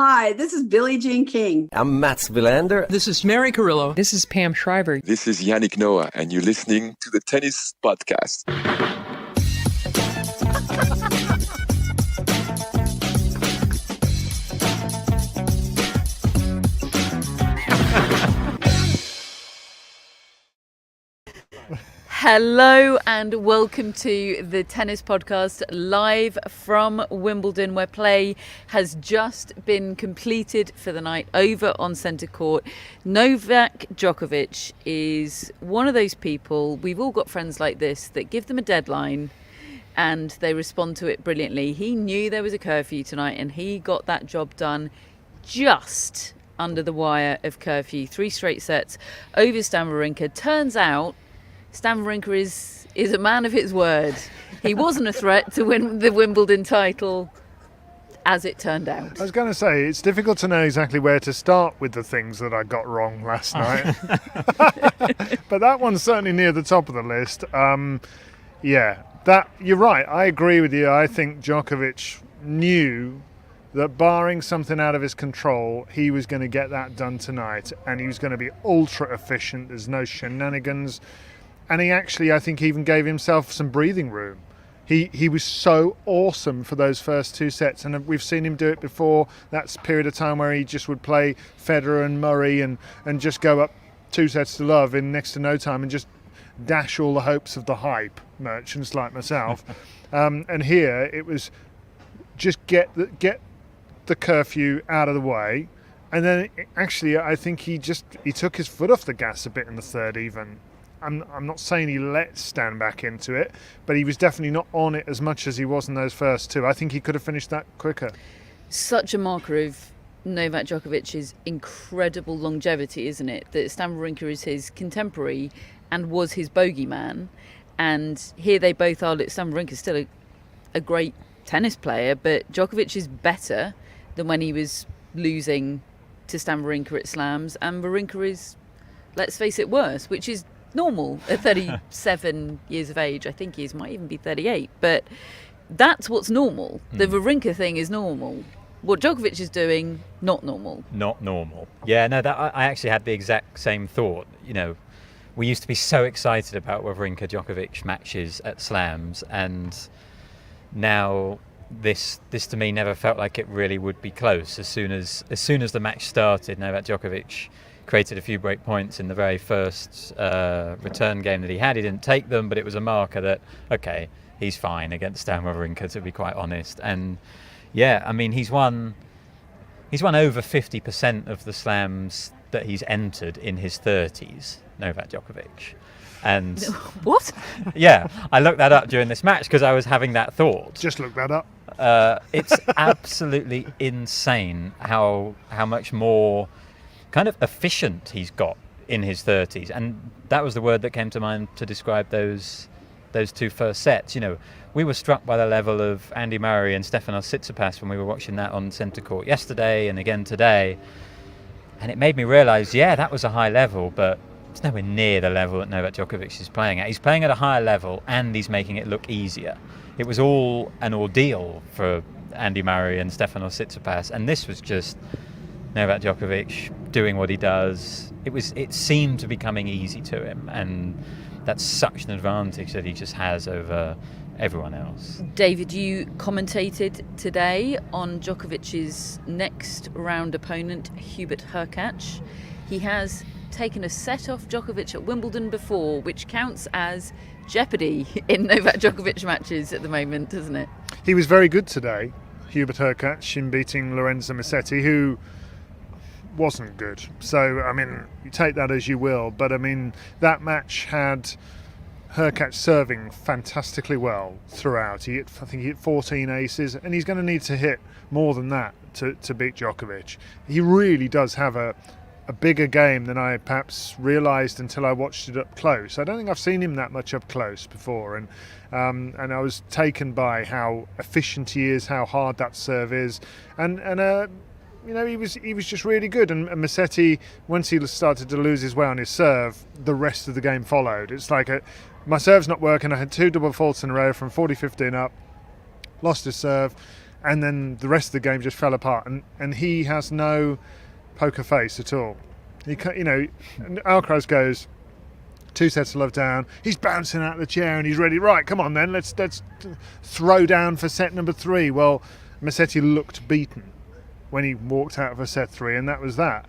Hi, this is Billie Jean King. I'm Mats Wilander. This is Mary Carrillo. This is Pam Shriver. This is Yannick Noah, and you're listening to the Tennis Podcast. Hello and welcome to the Tennis Podcast live from Wimbledon, where play has just been completed for the night over on centre court. Novak Djokovic is one of those people, we've all got friends like this, that give them a deadline and they respond to it brilliantly. He knew there was a curfew tonight and he got that job done just under the wire of curfew. 3 straight sets over Sabalenka. Turns out Stan Wawrinka is a man of his word. He wasn't a threat to win the Wimbledon title, as it turned out. I was going to say, it's difficult to know exactly where to start with the things that I got wrong last night. But that one's certainly near the top of the list. You're right. I agree with you. I think Djokovic knew that barring something out of his control, he was going to get that done tonight, and he was going to be ultra efficient. There's no shenanigans. And he actually, I think, even gave himself some breathing room. He was so awesome for those first 2 sets, and we've seen him do it before. That's a period of time where he just would play Federer and Murray and just go up 2 sets to love in next to no time and just dash all the hopes of the hype merchants like myself. And here it was just get the curfew out of the way, and then actually I think he took his foot off the gas a bit in the third even. I'm not saying he let Stan back into it, but he was definitely not on it as much as he was in those first 2. I think he could have finished that quicker. Such a marker of Novak Djokovic's incredible longevity, isn't it? That Stan Wawrinka is his contemporary and was his bogeyman. And here they both are. Stan Wawrinka is still a great tennis player, but Djokovic is better than when he was losing to Stan Wawrinka at slams. And Wawrinka is, let's face it, worse, which is normal at 37 years of age. I think he might even be 38, but that's what's normal. The Wawrinka thing is normal. What Djokovic is doing, not normal. Not normal. Yeah, no, that I actually had the exact same thought. You know, we used to be so excited about Wawrinka Djokovic matches at slams, and now this to me never felt like it really would be close. As soon as the match started, Novak Djokovic created a few break points in the very first return game that he had. He didn't take them, but it was a marker that, okay, he's fine against Stan Wawrinka, to be quite honest. And yeah, I mean, he's won over 50% of the slams that he's entered in his 30s, Novak Djokovic. And what? Yeah, I looked that up during this match because I was having that thought. Just look that up. It's absolutely insane how much more kind of efficient he's got in his 30s, and that was the word that came to mind to describe those 2 first sets. You know, we were struck by the level of Andy Murray and Stefanos Tsitsipas when we were watching that on centre court yesterday and again today, and it made me realise, yeah, that was a high level, but it's nowhere near the level that Novak Djokovic is playing at. He's playing at a higher level and he's making it look easier. It was all an ordeal for Andy Murray and Stefanos Tsitsipas, and this was just Novak Djokovic doing what he does. It seemed to be coming easy to him, and that's such an advantage that he just has over everyone else. David, you commentated today on Djokovic's next round opponent, Hubert Hurkacz. He has taken a set off Djokovic at Wimbledon before, which counts as jeopardy in Novak Djokovic matches at the moment, doesn't it? He was very good today, Hubert Hurkacz, in beating Lorenzo Musetti, who wasn't good. So, I mean, you take that as you will, but I mean, that match had Hurkacz serving fantastically well throughout. I think he hit 14 aces, and he's going to need to hit more than that to beat Djokovic. He really does have a bigger game than I perhaps realised until I watched it up close. I don't think I've seen him that much up close before, and I was taken by how efficient he is, how hard that serve is, and you know, he was just really good. And Musetti, once he started to lose his way on his serve, the rest of the game followed. It's like my serve's not working. I had 2 double faults in a row from 40-15 up, lost his serve, and then the rest of the game just fell apart. And he has no poker face at all. He can't, Alcaraz goes 2 sets to love down. He's bouncing out of the chair and he's ready. Right, come on then. Let's throw down for set number 3. Well, Musetti looked beaten when he walked out of a set 3, and that was that.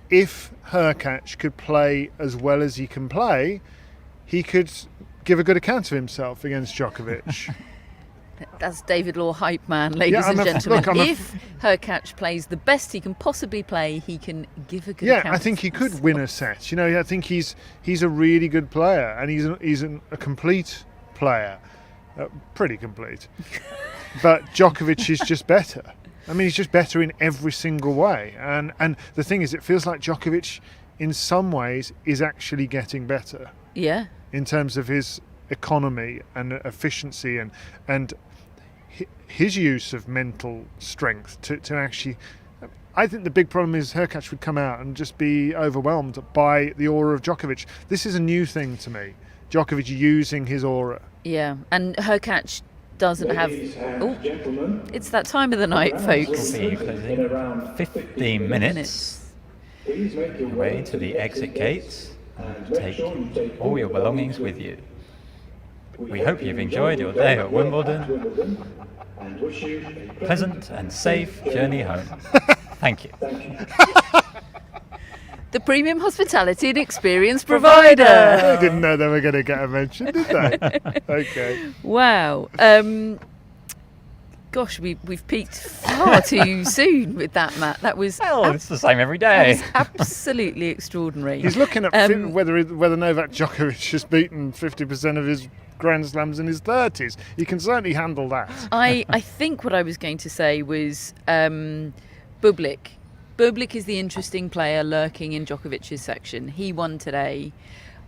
If Hurkacz could play as well as he can play, he could give a good account of himself against Djokovic. That's David Law hype man, ladies and gentlemen. If Hurkacz plays the best he can possibly play, he can give a good account. Yeah, I think he could win a set. I think he's a really good player, and he's a complete player, pretty complete. But Djokovic is just better. I mean, he's just better in every single way. And the thing is, it feels like Djokovic, in some ways, is actually getting better. Yeah. In terms of his economy and efficiency and his use of mental strength to actually. I think the big problem is Hurkacz would come out and just be overwhelmed by the aura of Djokovic. This is a new thing to me. Djokovic using his aura. Yeah, and Hurkacz doesn't have. Oh, it's that time of the night, folks. We'll be closing around 15 minutes. Away to the exit gates and take all your belongings with you. We hope you've enjoyed your day at Wimbledon. Pleasant and safe journey home. Thank you. The premium hospitality and experience provider. They didn't know they were going to get a mention, did they? Okay. Wow. Gosh, we've peaked far too soon with that, Matt. That was it's the same every day. That was absolutely extraordinary. He's looking at whether Novak Djokovic has beaten 50% of his Grand Slams in his 30s. He can certainly handle that. I think what I was going to say was Bublik. Bublik is the interesting player lurking in Djokovic's section. He won today.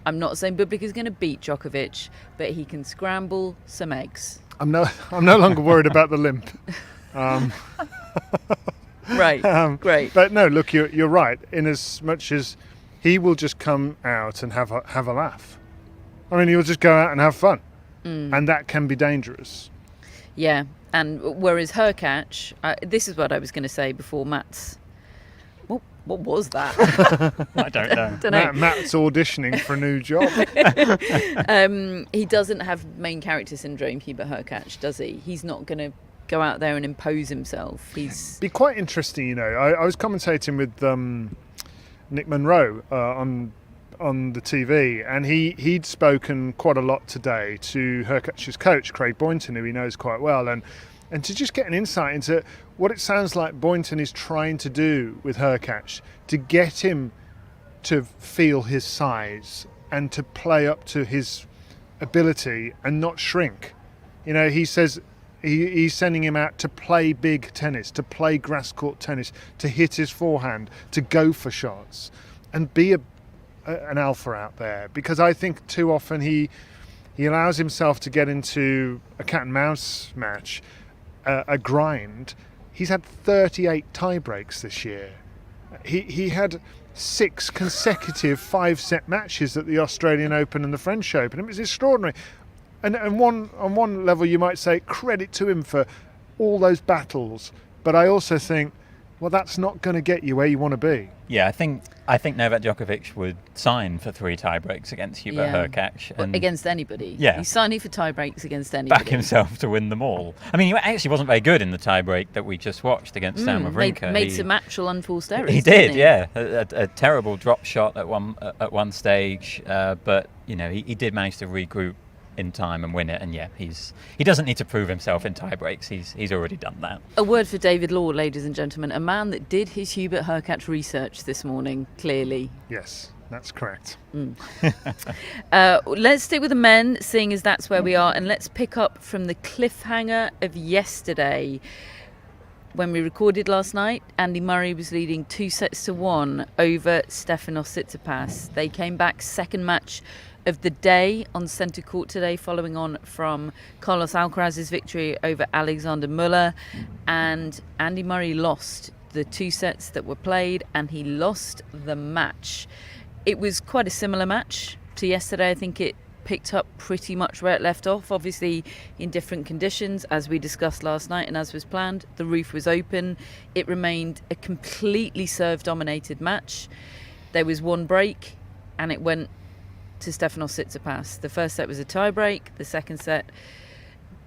I'm not saying Bublik is going to beat Djokovic, but he can scramble some eggs. I'm no longer worried about the limp. Right, great. But no, look, you're right. In as much as he will just come out and have a laugh. I mean, he'll just go out and have fun, and that can be dangerous. Yeah, and whereas Hurkacz, this is what I was going to say before Matt's. What was that? I don't know. Matt's auditioning for a new job. He doesn't have main character syndrome, Hubert Hurkacz, does he? He's not going to go out there and impose himself. He's be quite interesting, I was commentating with Nick Monroe on the TV, and he'd spoken quite a lot today to Hurkacz's coach, Craig Boynton, who he knows quite well, and to just get an insight into what it sounds like Boynton is trying to do with Hurkacz to get him to feel his size and to play up to his ability and not shrink. He says he's sending him out to play big tennis, to play grass court tennis, to hit his forehand, to go for shots and be an alpha out there, because I think too often he allows himself to get into a cat and mouse match, a grind. He's had 38 tie breaks this year. He had 6 consecutive 5-set matches at the Australian Open and the French Open. It was extraordinary. And on one level you might say credit to him for all those battles, but I also think, well, that's not going to get you where you want to be. Yeah, I think Novak Djokovic would sign for 3 tie breaks against Hubert Hurkacz. And against anybody. Yeah. He's signing for tie breaks against anybody. Back himself to win them all. I mean, he actually wasn't very good in the tie break that we just watched against Stan Wawrinka. Made some actual unforced errors. He did, yeah. A terrible drop shot at one stage, but he did manage to regroup in time and win it, and he doesn't need to prove himself in tie breaks. He's already done that. A word for David Law, ladies and gentlemen, a man that did his Hubert Hurkacz research this morning, clearly. Yes, that's correct. Let's stick with the men, seeing as that's where we are, and let's pick up from the cliffhanger of yesterday. When we recorded last night, Andy Murray was leading 2-1 over Stefanos Tsitsipas. They came back second match of the day on centre court today, following on from Carlos Alcaraz's victory over Alexander Muller. And Andy Murray lost the 2 sets that were played, and he lost the match. It was quite a similar match to yesterday. I think it picked up pretty much where it left off, obviously in different conditions, as we discussed last night and as was planned. The roof was open. It remained a completely serve-dominated match. There was one break, and it went to Stefanos Tsitsipas. The first set was a tie-break. The second set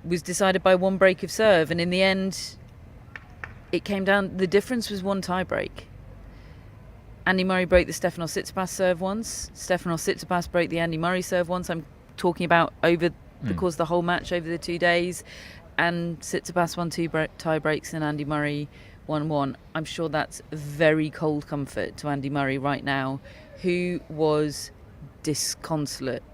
was decided by one break of serve, and in the end, it came down... The difference was one tie-break. Andy Murray broke the Stefanos Tsitsipas serve once. Stefanos Tsitsipas broke the Andy Murray serve once. I'm talking about over the course of the whole match, over the 2 days. And Tsitsipas won 2 tie breaks and Andy Murray won 1. I'm sure that's very cold comfort to Andy Murray right now, who was disconsolate,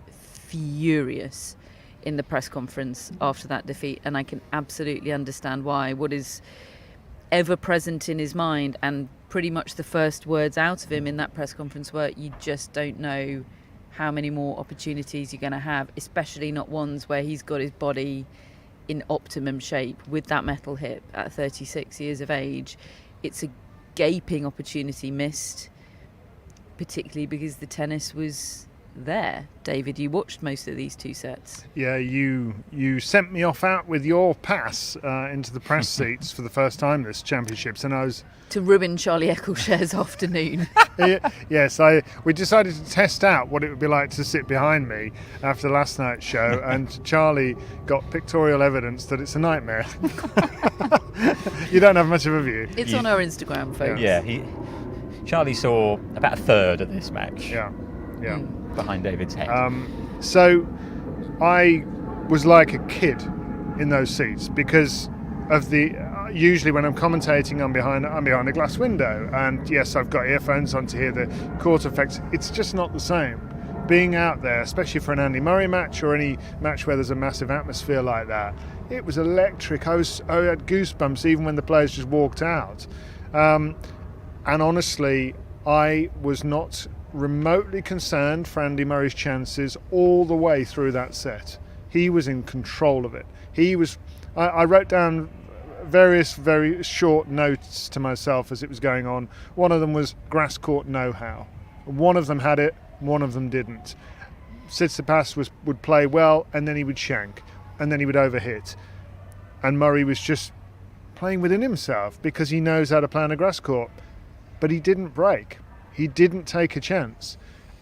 furious in the press conference after that defeat. And I can absolutely understand why. What is ever present in his mind, and pretty much the first words out of him in that press conference were, you just don't know how many more opportunities you're going to have, especially not ones where he's got his body in optimum shape with that metal hip at 36 years of age. It's a gaping opportunity missed, particularly because the tennis was there. David, you watched most of these 2 sets. Yeah, you sent me off out with your pass into the press seats for the first time this championships, and I was... To ruin Charlie Eccleshare's afternoon. Yes, we decided to test out what it would be like to sit behind me after last night's show, and Charlie got pictorial evidence that it's a nightmare. You don't have much of a view. It's on our Instagram, folks. Yeah, Charlie saw about a third of this match. Yeah. Behind David's head. So I was like a kid in those seats because of the... usually when I'm commentating, I'm behind a glass window, and yes, I've got earphones on to hear the court effects. It's just not the same. Being out there, especially for an Andy Murray match or any match where there's a massive atmosphere like that, it was electric. I had goosebumps even when the players just walked out. And honestly, I was not remotely concerned for Andy Murray's chances all the way through that set. He was in control of it. I wrote down various very short notes to myself as it was going on. One of them was grass court know-how. One of them had it, one of them didn't. Tsitsipas would play well, and then he would shank, and then he would overhit. And Murray was just playing within himself because he knows how to play on a grass court. But he didn't break. He didn't take a chance.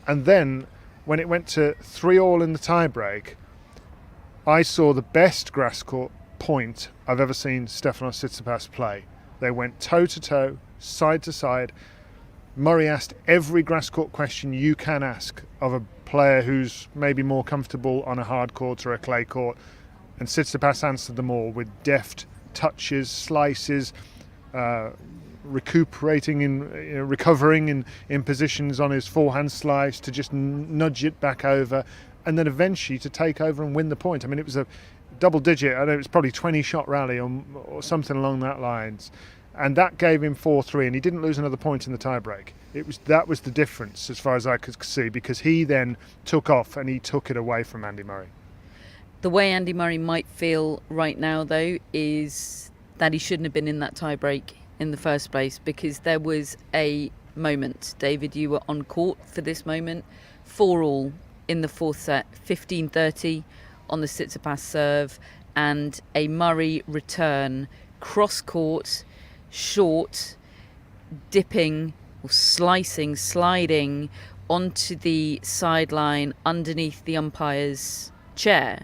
And then, when it went to 3-3 in the tie-break, I saw the best grass court point I've ever seen Stefanos Tsitsipas play. They went toe-to-toe, side-to-side. Murray asked every grass court question you can ask of a player who's maybe more comfortable on a hard court or a clay court, and Tsitsipas answered them all with deft touches, slices, recovering in positions on his forehand slice to just nudge it back over, and then eventually to take over and win the point. I mean, it was a double digit, I know it was probably 20-shot rally or something along that lines, and that gave him 4-3, and he didn't lose another point in the tiebreak. That was the difference as far as I could see, because he then took off and he took it away from Andy Murray. The way Andy Murray might feel right now, though, is that he shouldn't have been in that tiebreak in the first place, because there was a moment, David, you were on court for this moment, 4-4 in the 4th set, 15-30 on the Tsitsipas serve, and a Murray return, cross court, short, dipping or slicing, sliding onto the sideline underneath the umpire's chair.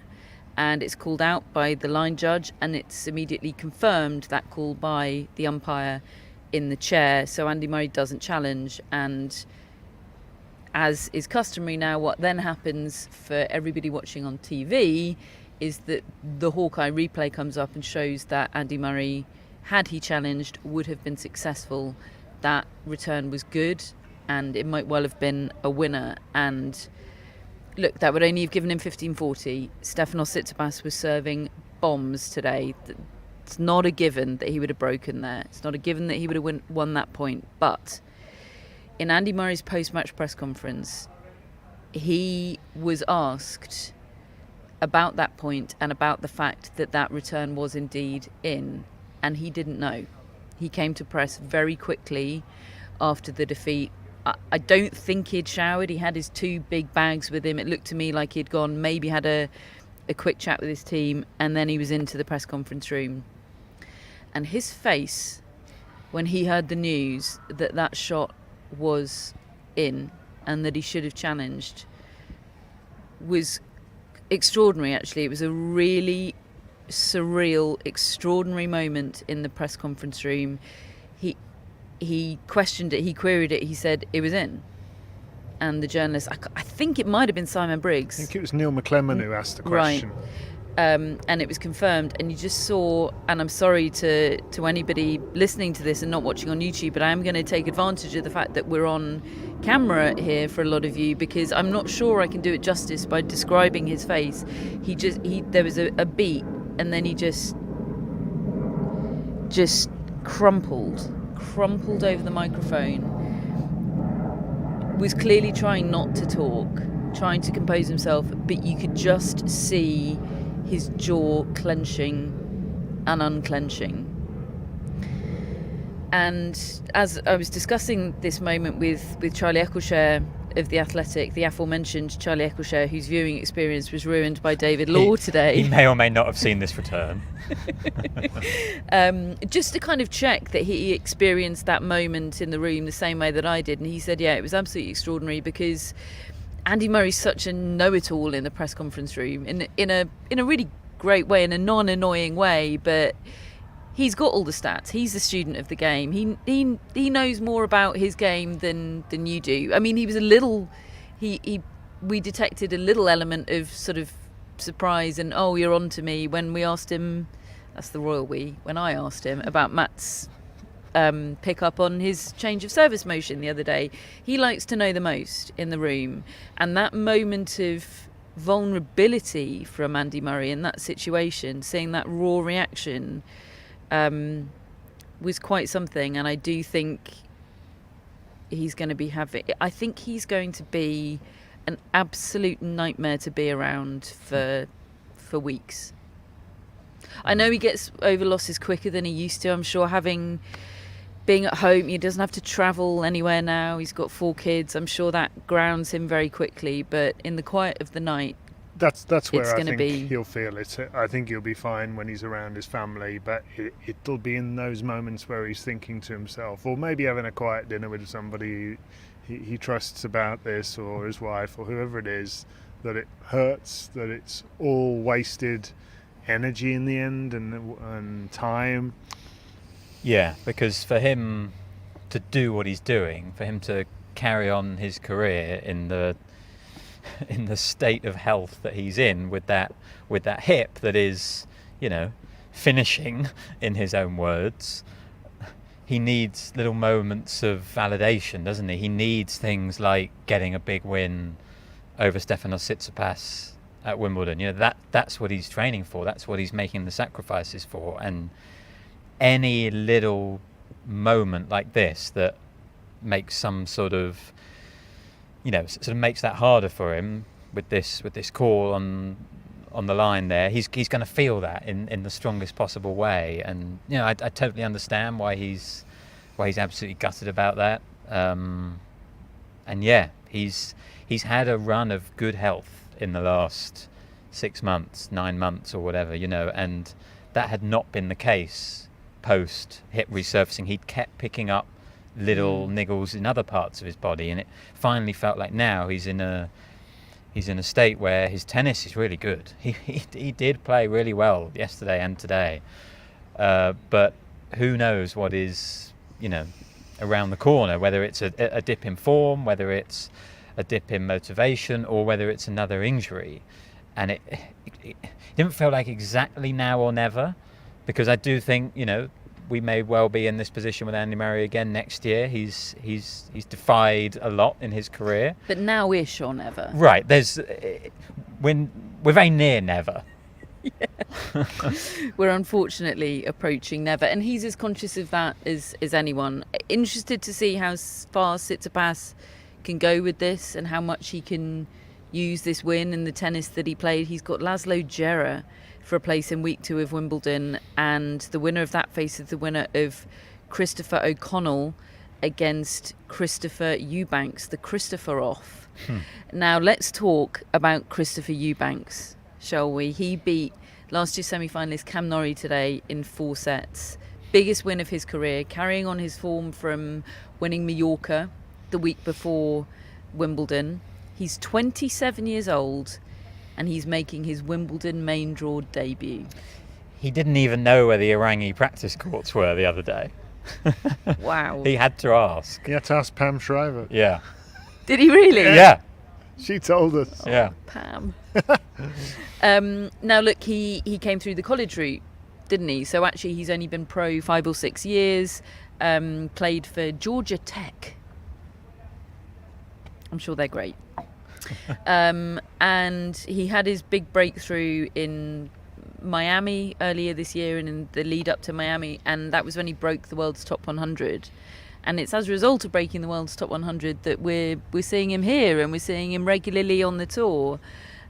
And it's called out by the line judge, and it's immediately confirmed, that call, by the umpire in the chair. So Andy Murray doesn't challenge, and as is customary now, what then happens for everybody watching on TV is that the Hawkeye replay comes up and shows that Andy Murray, had he challenged, would have been successful. That return was good, and it might well have been a winner. And look, that would only have given him 15-40. Stefanos Tsitsipas was serving bombs today. It's not a given that he would have broken there. It's not a given that he would have won that point. But in Andy Murray's post-match press conference, he was asked about that point and about the fact that that return was indeed in, and he didn't know. He came to press very quickly after the defeat I don't think he'd showered. He had his 2 big bags with him. It looked to me like he'd gone, maybe had a quick chat with his team, and then he was into the press conference room. And his face when he heard the news that shot was in and that he should have challenged was extraordinary, actually. It was a really surreal, extraordinary moment in the press conference room. He questioned it, he queried it, he said it was in. And the journalist, I think it might have been Simon Briggs. I think it was Neil McClellan who asked the question. Right. And it was confirmed, and you just saw, and I'm sorry to anybody listening to this and not watching on YouTube, but I am going to take advantage of the fact that we're on camera here for a lot of you, because I'm not sure I can do it justice by describing his face. There was a beat, and then he just crumpled over the microphone, was clearly trying not to talk, trying to compose himself, but you could just see his jaw clenching and unclenching. And as I was discussing this moment with Charlie Eccleshare of The Athletic, the aforementioned Charlie Eccleshare, whose viewing experience was ruined by David Law today. He may or may not have seen this return. Just to kind of check that he experienced that moment in the room the same way that I did. And he said, yeah, it was absolutely extraordinary, because Andy Murray's such a know-it-all in the press conference room, in a really great way, in a non-annoying way, but he's got all the stats. He's a student of the game. He knows more about his game than you do. I mean, he was a little. We detected a little element of sort of surprise and, oh, you're on to me, when we asked him. That's the royal we. When I asked him about Matt's pick up on his change of service motion the other day. He likes to know the most in the room, and that moment of vulnerability from Andy Murray in that situation, seeing that raw reaction, was quite something. And I do think he's going to be an absolute nightmare to be around for weeks. I know he gets over losses quicker than he used to. I'm sure being at home, he doesn't have to travel anywhere now. He's got 4 kids. I'm sure that grounds him very quickly. But in the quiet of the night, that's where I think he'll feel it. I think he'll be fine when he's around his family, but it'll be in those moments where he's thinking to himself, or maybe having a quiet dinner with somebody he trusts about this, or his wife, or whoever it is, that it hurts, that it's all wasted energy in the end and time. Yeah, because for him to do what he's doing, for him to carry on his career in the state of health that he's in, with that hip that is, finishing, in his own words, he needs little moments of validation, doesn't he? He needs things like getting a big win over Stefanos Tsitsipas at Wimbledon. That's what he's training for. That's what he's making the sacrifices for. And any little moment like this that makes some sort of makes that harder for him with this call on the line there, he's going to feel that in the strongest possible way. And I totally understand why he's absolutely gutted about that. And yeah, he's had a run of good health in the last 6 months, 9 months, or whatever, and that had not been the case post hip resurfacing. He'd kept picking up little niggles in other parts of his body, and it finally felt like now he's in a state where his tennis is really good. He did play really well yesterday and today, but who knows what is around the corner, whether it's a dip in form, whether it's a dip in motivation, or whether it's another injury. And it didn't feel like exactly now or never, because I do think we may well be in this position with Andy Murray again next year. He's defied a lot in his career, but now-ish or never. Right. We're very near never. Yeah. We're unfortunately approaching never, and he's as conscious of that as anyone. Interested to see how far Tsitsipas can go with this, and how much he can use this win in the tennis that he played. He's got Laszlo Djere for a place in week 2 of Wimbledon, and the winner of that faces the winner of Christopher O'Connell against Christopher Eubanks, the Christopher off. Now let's talk about Christopher Eubanks, shall we? He beat last year's semi-finalist Cam Norrie today in 4 sets. Biggest win of his career, carrying on his form from winning Mallorca the week before Wimbledon. He's 27 years old and he's making his Wimbledon main draw debut. He didn't even know where the Orangi practice courts were the other day. Wow. He had to ask. You had to ask Pam Shriver. Yeah. Did he really? Yeah. She told us. Yeah. Pam. Now look, he came through the college route, didn't he? So actually he's only been pro 5 or 6 years, played for Georgia Tech. I'm sure they're great. And he had his big breakthrough in Miami earlier this year and in the lead up to Miami, and that was when he broke the world's top 100. And it's as a result of breaking the world's top 100 that we're seeing him here, and we're seeing him regularly on the tour.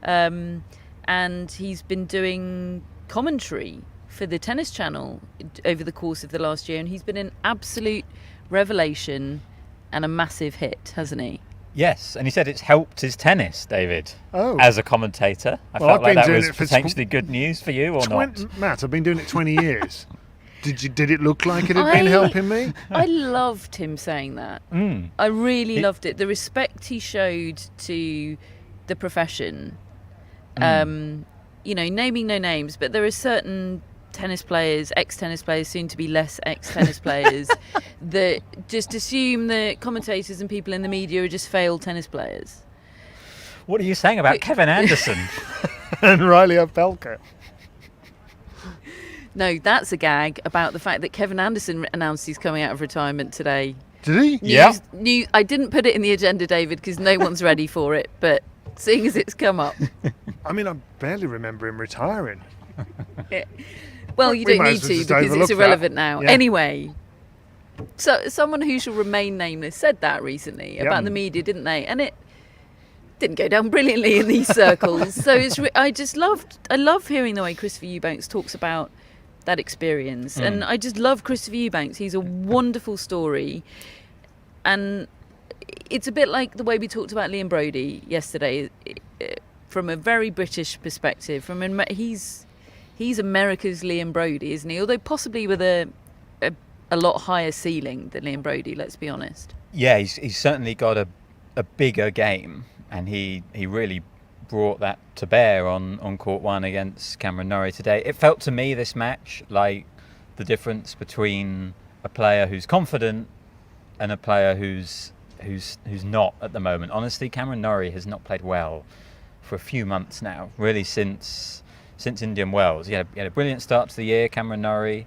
And he's been doing commentary for the Tennis Channel over the course of the last year, and he's been an absolute revelation and a massive hit, hasn't he? Yes, and he said it's helped his tennis, David, as a commentator. I felt I've like been that doing was it for potentially good news for you, or not? Matt, I've been doing it 20 years. Did it look like it had been helping me? I loved him saying that. I really loved it. The respect he showed to the profession. Naming no names, but there are certain tennis players, ex-tennis players, soon to be less ex-tennis players, that just assume that commentators and people in the media are just failed tennis players. What are you saying about Kevin Anderson? And Riley Opelka. No, that's a gag about the fact that Kevin Anderson announced he's coming out of retirement today. Did he? Yeah. I didn't put it in the agenda, David, because no one's ready for it, but seeing as it's come up. I mean, I barely remember him retiring. Well, you We don't might need as well to just because overlook it's irrelevant that. now. Yeah. Anyway, so someone who shall remain nameless said that recently about the media, didn't they? And it didn't go down brilliantly in these circles. So I love hearing the way Christopher Eubanks talks about that experience. And I just love Christopher Eubanks. He's a wonderful story. And it's a bit like the way we talked about Liam Brody yesterday, from a very British perspective. He's America's Liam Brody, isn't he? Although possibly with a lot higher ceiling than Liam Brody, let's be honest. Yeah, he's certainly got a bigger game, and he really brought that to bear on court one against Cameron Norrie today. It felt to me, this match, like the difference between a player who's confident and a player who's not at the moment. Honestly, Cameron Norrie has not played well for a few months now, really since Indian Wells. He had a brilliant start to the year, Cameron Norrie.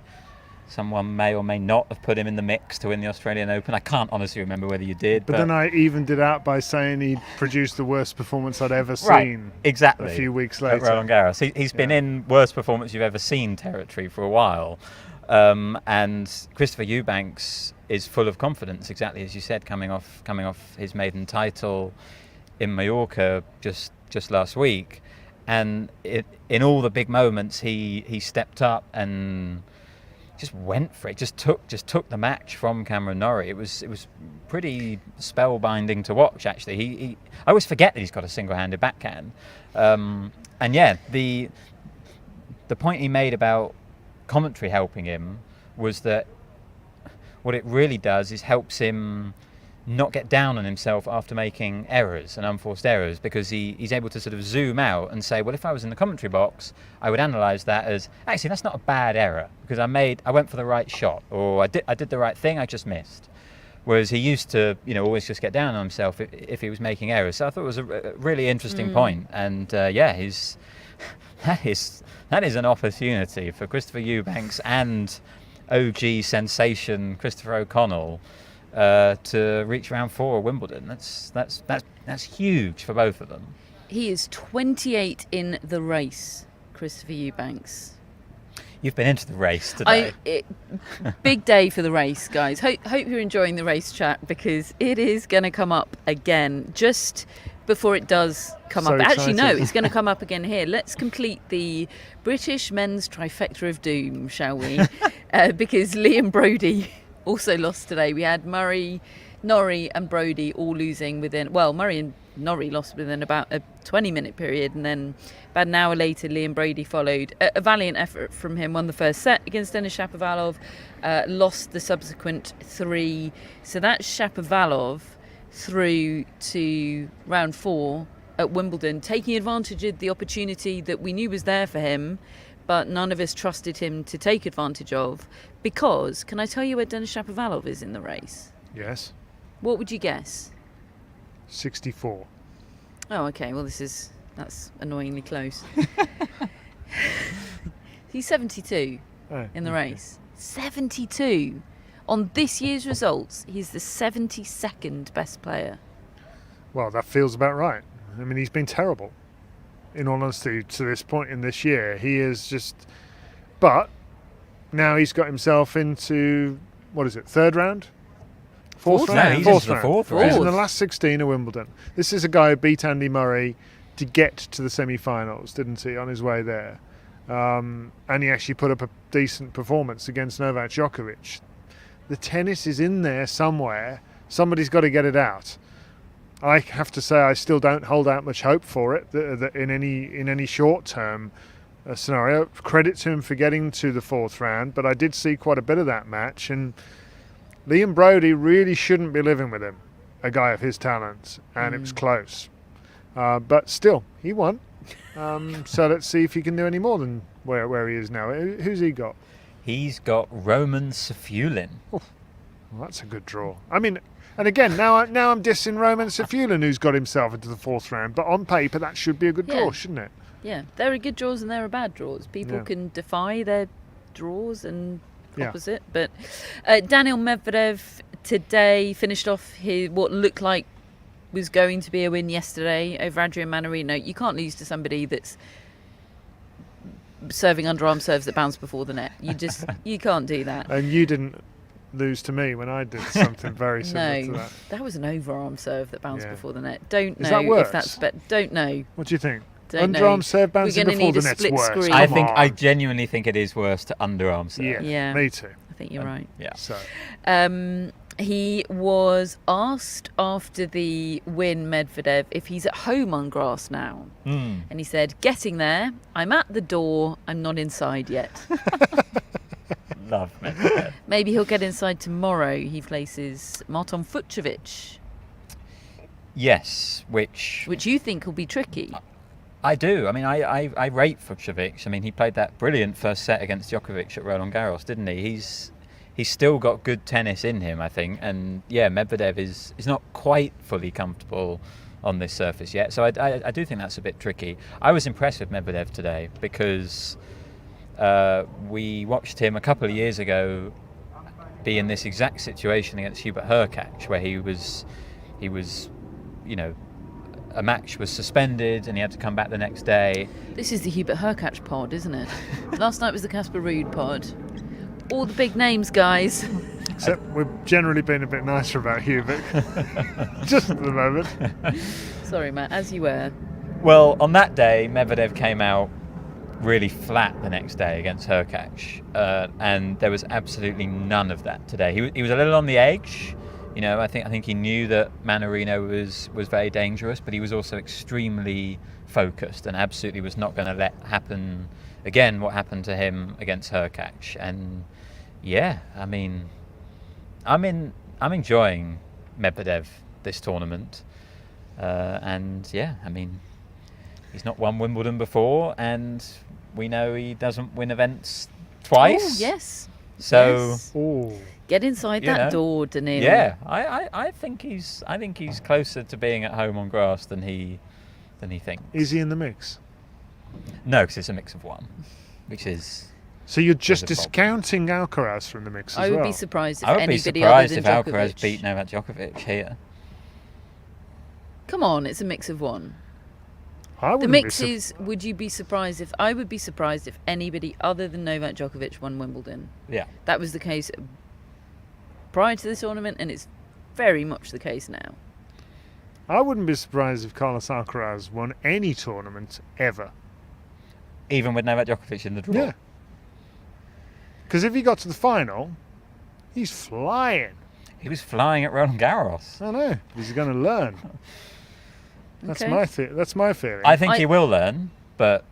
Someone may or may not have put him in the mix to win the Australian Open. I can't honestly remember whether you did. But then I evened it out by saying he produced the worst performance I'd ever seen. Right, exactly. A few weeks At later. Roland Garros. He's been in worst performance you've ever seen territory for a while. And Christopher Eubanks is full of confidence, exactly as you said, coming off his maiden title in Mallorca just last week. And in all the big moments, he stepped up and just went for it. Just took the match from Cameron Norrie. It was pretty spellbinding to watch. Actually, I always forget that he's got a single-handed backhand. And yeah, the point he made about commentary helping him was that what it really does is helps him not get down on himself after making errors and unforced errors, because he's able to sort of zoom out and say, well, if I was in the commentary box, I would analyse that as, actually, that's not a bad error because I went for the right shot, or I did the right thing, I just missed. Whereas he used to, always just get down on himself if he was making errors. So I thought it was a really interesting point. And that is an opportunity for Christopher Eubanks and OG sensation Christopher O'Connell to reach round 4 at Wimbledon. That's huge for both of them. He is 28 in the race, Christopher Eubanks. You've been into the race today. Big day for the race, guys. Hope you're enjoying the race chat, because it is going to come up again just before it does come up. Actually, no, it's going to come up again here. Let's complete the British men's trifecta of doom, shall we? Because Liam Brody also lost today. We had Murray, Norrie and Brody all losing within... Well, Murray and Norrie lost within about a 20-minute period, and then about an hour later, Liam Brody followed. A valiant effort from him, won the first set against Denis Shapovalov, lost the subsequent 3. So that's Shapovalov through to round 4 at Wimbledon, taking advantage of the opportunity that we knew was there for him, but none of us trusted him to take advantage of. Because, can I tell you where Denis Shapovalov is in the race? Yes. What would you guess? 64. Oh, okay. Well, that's annoyingly close. He's 72 in the race. 72. On this year's results, he's the 72nd best player. Well, that feels about right. I mean, he's been terrible, in all honesty, to this point in this year. He is just... But now he's got himself into, what is it, third round? Fourth round? He's into the fourth round. He's in the last 16 of Wimbledon. This is a guy who beat Andy Murray to get to the semi-finals, didn't he, on his way there. And he actually put up a decent performance against Novak Djokovic. The tennis is in there somewhere. Somebody's got to get it out. I have to say I still don't hold out much hope for it that in any short-term scenario. Credit to him for getting to the fourth round, but I did see quite a bit of that match, and Liam Brody really shouldn't be living with him, a guy of his talents, and it was close. But still, he won. So let's see if he can do any more than where he is now. Who's he got? He's got Roman Safulin. Oh, well, that's a good draw. I mean, and again, now I'm dissing Roman Safulin, who's got himself into the fourth round, but on paper that should be a good draw, shouldn't it? Yeah, there are good draws and there are bad draws. People can defy their draws and opposite. But Daniil Medvedev today finished off what looked like was going to be a win yesterday over Adrian Mannarino. You can't lose to somebody that's serving underarm serves that bounce before the net. You can't do that. And you didn't lose to me when I did something very similar to that. That was an overarm serve that bounced before the net. Don't Is know that worse? if that's don't know. What do you think? Underarm serve bouncing before the net's worse. Screen. I genuinely think it is worse to underarm serve. Yeah, me too. I think you're right. Yeah. So. He was asked after the win, Medvedev, if he's at home on grass now. And he said, getting there, I'm at the door, I'm not inside yet. Love Medvedev. Maybe he'll get inside tomorrow. He faces Marton Fucsovics. Yes, which you think will be tricky. I do. I mean, I rate Fucsovics. I mean, he played that brilliant first set against Djokovic at Roland Garros, didn't he? He's still got good tennis in him, I think. And yeah, Medvedev is not quite fully comfortable on this surface yet. So I do think that's a bit tricky. I was impressed with Medvedev today because we watched him a couple of years ago be in this exact situation against Hubert Hurkacz, where he was, a match was suspended and he had to come back the next day. This is the Hubert Hurkacz pod, isn't it? Last night was the Casper Ruud pod. All the big names, guys. Except we've generally been a bit nicer about Hubert. Just at the moment. Sorry, Matt, as you were. Well, on that day, Medvedev came out really flat the next day against Hurkacz, and there was absolutely none of that today. He was a little on the edge. I think he knew that Mannarino was very dangerous, but he was also extremely focused and absolutely was not going to let happen again what happened to him against Hurkacz. And yeah, I mean, I'm enjoying Medvedev this tournament, and yeah, I mean, he's not won Wimbledon before, and we know he doesn't win events twice. Oh, yes. So. Yes. Get inside that door, Daniil. Yeah, I think he's closer to being at home on grass than he thinks. Is he in the mix? No, because it's a mix of one, which is. So you're just discounting Alcaraz from the mix as well? I would be surprised if anybody other than Djokovic. Alcaraz beat Novak Djokovic here. Come on, it's a mix of one. The mix is. Would you be surprised if I would be surprised if anybody other than Novak Djokovic won Wimbledon? Yeah, that was the case prior to this tournament, and it's very much the case now. I wouldn't be surprised if Carlos Alcaraz won any tournament ever. Even with Novak Djokovic in the draw? Yeah. Because if he got to the final, He's flying. He was flying at Roland Garros. I know. He's going to learn. That's my feeling. I think he will learn, but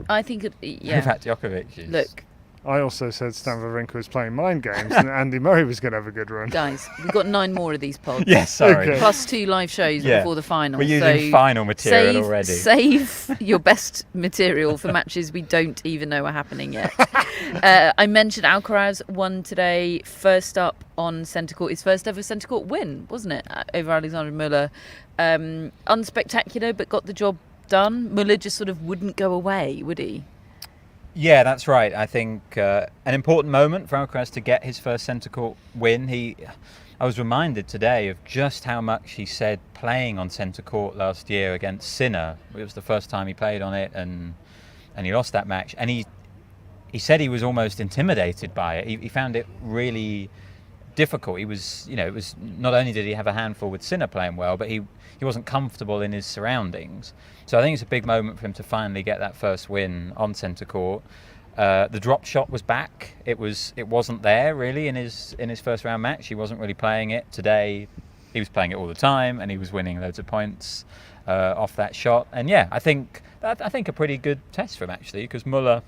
I think, Novak Djokovic is... Look, I also said Stan Wawrinka was playing mind games and Andy Murray was going to have a good run. guys, we've got 9 more of these pods. Yes, sorry. Okay. Plus 2 live shows before the final. We're using final material already. Save your best material for matches we don't even know are happening yet. I mentioned Alcaraz won today, first up on centre court. His first ever centre court win, wasn't it? Over Alexander Muller. Unspectacular, but got the job done. Muller just sort of wouldn't go away, would he? Yeah, that's right. I think an important moment for Alcaraz to get his first centre court win. I was reminded today of just how much he said playing on centre court last year against Sinner. It was the first time he played on it, and he lost that match. And he said he was almost intimidated by it. He found it really difficult. He was, it was not only did he have a handful with Sinner playing well, but he wasn't comfortable in his surroundings. So I think it's a big moment for him to finally get that first win on centre court. The drop shot was back. It wasn't there really in his first round match. He wasn't really playing it. Today he was playing it all the time and he was winning loads of points off that shot. And yeah, I think a pretty good test for him actually, because Muller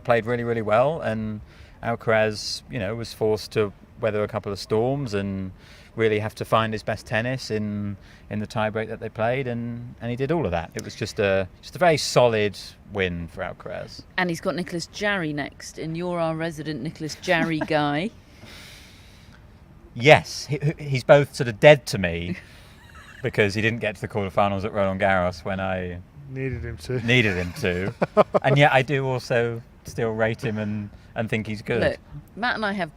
played really, really well, and Alcaraz, was forced to weather a couple of storms and really have to find his best tennis in the tiebreak that they played, and he did all of that. It was just a very solid win for Alcaraz. And he's got Nicolas Jarry next, and you're our resident Nicolas Jarry guy. Yes, he's both sort of dead to me because he didn't get to the quarterfinals at Roland Garros when I needed him to. And yet I do also still rate him and think he's good. Look, Matt and I have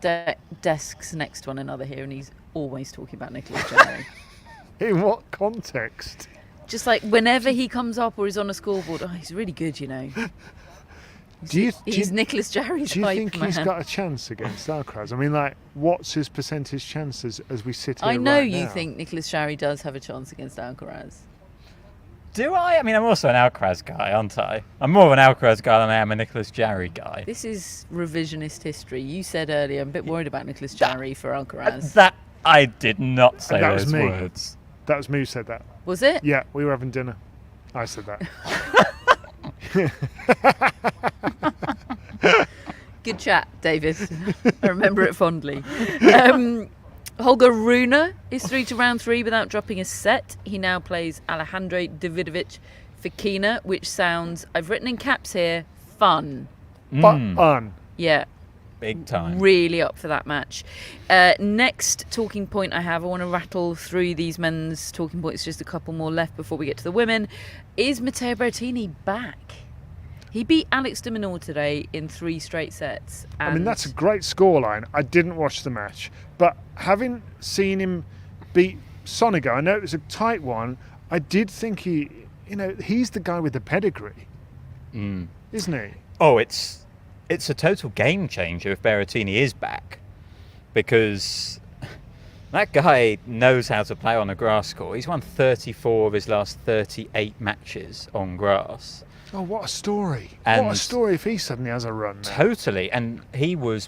desks next to one another here, and he's always talking about Nicolas Jarry. In what context? Just like whenever he comes up or he's on a scoreboard, he's really good, He's Nicolas Jarry's hype man. Do you think he's got a chance against Alcaraz? I mean, what's his percentage chances as we sit here I know right you now? think Nicolas Jarry does have a chance against Alcaraz. Do I? I mean, I'm also an Alcaraz guy, aren't I? I'm more of an Alcaraz guy than I am a Nicolas Jarry guy. This is revisionist history. You said earlier, I'm a bit worried about Nicolas Jarry for Alcaraz. That I did not say That those was me. words. That was me who said that. Was it? Yeah, we were having dinner. I said that. Good chat, David. I remember it fondly. Holger Rune is through to round 3 without dropping a set. He now plays Alejandro Davidovich Fokina, which sounds, I've written in caps here, fun. Fun. Yeah. Big time. Really up for that match. Next talking point I want to rattle through these men's talking points, just a couple more left before we get to the women. Is Matteo Berrettini back? He beat Alex de Minaur today in 3 straight sets. I mean, that's a great scoreline. I didn't watch the match, but having seen him beat Soniga, I know it was a tight one. I did think he's the guy with the pedigree, isn't he? Oh, it's a total game changer if Berrettini is back, because that guy knows how to play on a grass court. He's won 34 of his last 38 matches on grass. Oh, what a story. And what a story if he suddenly has a run now. Totally. And he was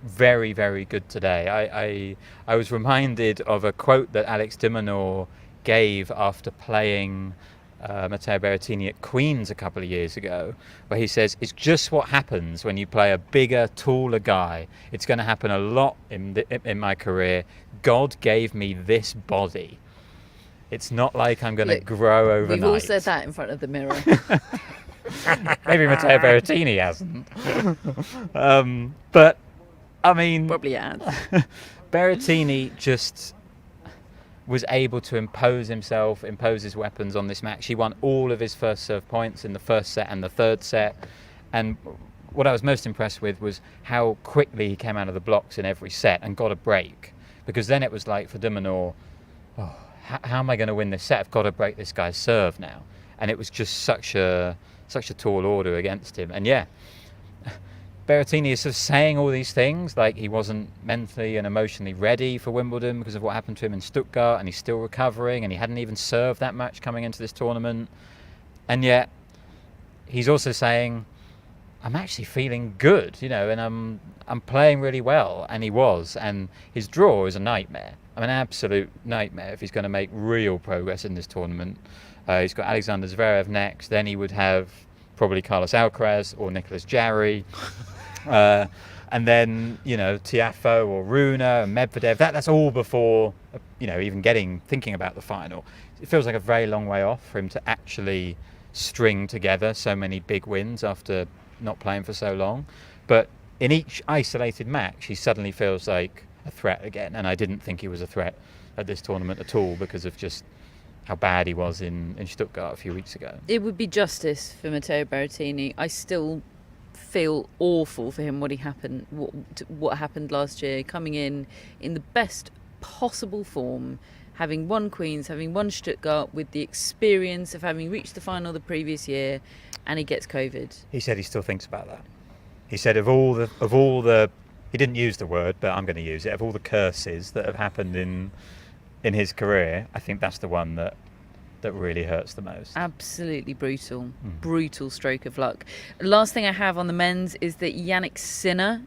very, very good today. I was reminded of a quote that Alex de Minaur gave after playing Matteo Berrettini at Queen's a couple of years ago, where he says, it's just what happens when you play a bigger, taller guy. It's going to happen a lot in my career. God gave me this body. It's not like I'm going to grow overnight. We've all said that in front of the mirror. Maybe Matteo Berrettini hasn't. But, I mean... Probably has. Berrettini just was able to impose his weapons on this match. He won all of his first serve points in the first set and the third set. And what I was most impressed with was how quickly he came out of the blocks in every set and got a break. Because then it was like, for de Minaur, how am I going to win this set? I've got to break this guy's serve now. And it was just such a tall order against him. And yeah, Berrettini is sort of saying all these things, like he wasn't mentally and emotionally ready for Wimbledon because of what happened to him in Stuttgart, and he's still recovering, and he hadn't even served that much coming into this tournament. And yet, he's also saying, I'm actually feeling good, and I'm playing really well. And he was. And his draw is a nightmare. I mean, an absolute nightmare if he's going to make real progress in this tournament. He's got Alexander Zverev next. Then he would have probably Carlos Alcaraz or Nicolas Jarry. And then, Tiafoe or Runa and Medvedev. That's all before, even thinking about the final. It feels like a very long way off for him to actually string together so many big wins after not playing for so long. But in each isolated match, he suddenly feels like a threat again. And I didn't think he was a threat at this tournament at all because of just how bad he was in Stuttgart a few weeks ago. It would be justice for Matteo Berrettini. I still feel awful for him what happened last year, coming in the best possible form, having won Queens, having won Stuttgart, with the experience of having reached the final the previous year, and he gets COVID. He said he still thinks about that. He said of all the he didn't use the word, but I'm going to use it, of all the curses that have happened in his career, I think that's the one that really hurts the most. Absolutely brutal. Brutal stroke of luck. Last thing I have on the men's is that Jannik Sinner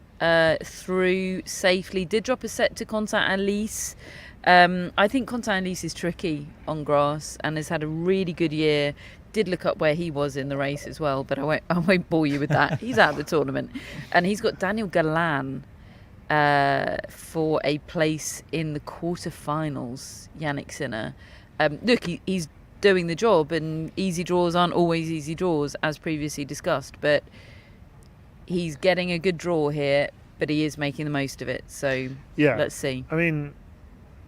through safely, did drop a set to Constantine. I think Constantine is tricky on grass and has had a really good year. Did look up where he was in the race as well, but I won't bore you with that. He's out of the tournament. And he's got Daniel Galan for a place in the quarterfinals, Jannik Sinner. Look, he's doing the job, and easy draws aren't always easy draws, as previously discussed, but he's getting a good draw here, but he is making the most of it. So let's see. I mean,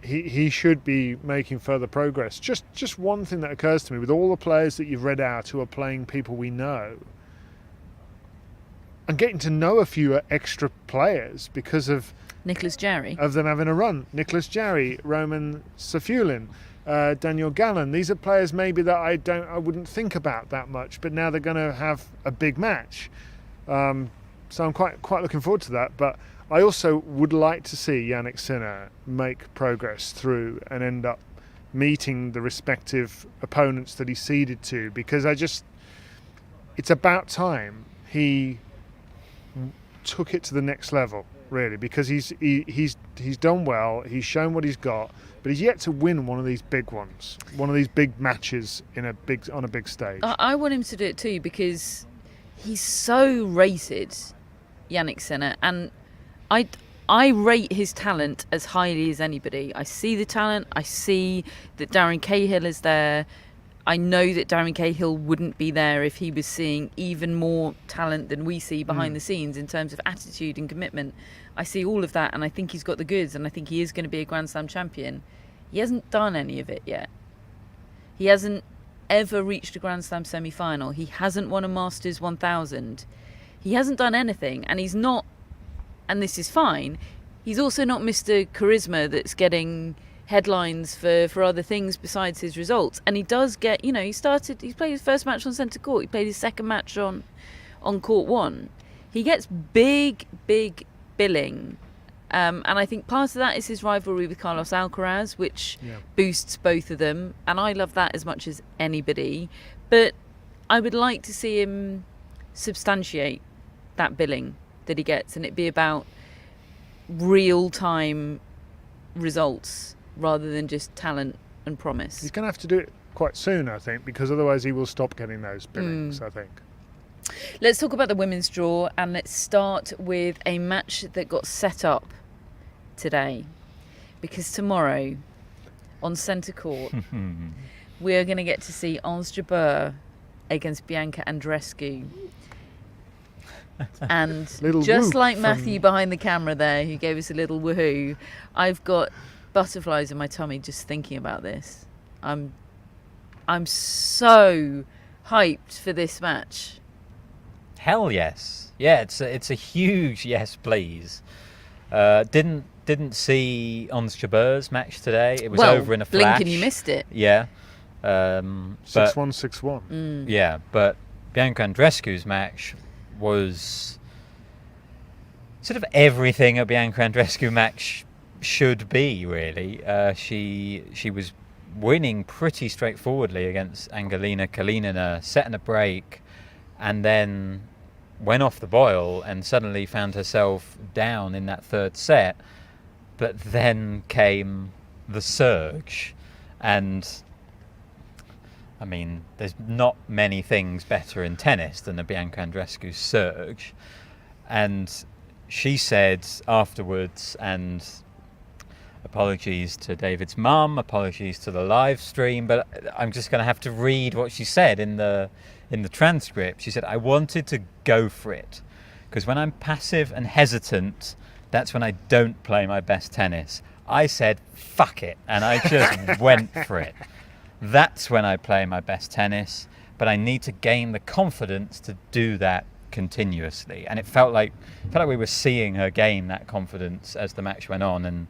he should be making further progress. Just one thing that occurs to me, with all the players that you've read out who are playing people we know, and getting to know a few extra players because of Nicolas Jarry, of them having a run. Nicolas Jarry, Roman Safulin, Daniel Galan. These are players maybe that I wouldn't think about that much, but now they're going to have a big match. So I'm quite looking forward to that. But I also would like to see Jannik Sinner make progress through and end up meeting the respective opponents that he ceded to, because it's about time he took it to the next level, really, because he's done well, he's shown what he's got, but he's yet to win one of these big ones, one of these big matches on a big stage. I want him to do it too, because he's so rated, Jannik Sinner, and I rate his talent as highly as anybody. I see the talent, I see that Darren Cahill is there. I know that Darren Cahill wouldn't be there if he was seeing even more talent than we see behind the scenes in terms of attitude and commitment. I see all of that, and I think he's got the goods, and I think he is going to be a Grand Slam champion. He hasn't done any of it yet. He hasn't ever reached a Grand Slam semi-final. He hasn't won a Masters 1000. He hasn't done anything, and he's not, and this is fine, he's also not Mr. Charisma that's getting headlines for other things besides his results. And he does get, he's played his first match on centre court, he played his second match on court one. He gets big billing, and I think part of that is his rivalry with Carlos Alcaraz, which boosts both of them, and I love that as much as anybody. But I would like to see him substantiate that billing that he gets, and it be about real-time results rather than just talent and promise. He's going to have to do it quite soon, I think, because otherwise he will stop getting those billings, I think. Let's talk about the women's draw, and let's start with a match that got set up today, because tomorrow on centre court we are going to get to see Ons Jabeur against Bianca Andreescu. And just like Matthew behind the camera there, who gave us a little woohoo, I've got butterflies in my tummy just thinking about this. I'm so hyped for this match. Hell yes. Yeah, it's a huge yes, please. Didn't see Ons Jabeur's match today. It was over in a flash. Blink and you missed it. Yeah. 6-1, 6-1. Yeah, but Bianca Andreescu's match was sort of everything a Bianca Andreescu match should be, really. She was winning pretty straightforwardly against Angelina Kalinina, setting a break, and then went off the boil and suddenly found herself down in that third set. But then came the surge. And, I mean, there's not many things better in tennis than a Bianca Andreescu surge. And she said afterwards, and apologies to David's mum, apologies to the live stream, but I'm just going to have to read what she said in the transcript. She said, "I wanted to go for it, because when I'm passive and hesitant, that's when I don't play my best tennis. I said, fuck it, and I just went for it. That's when I play my best tennis, but I need to gain the confidence to do that continuously." And it felt like we were seeing her gain that confidence as the match went on, and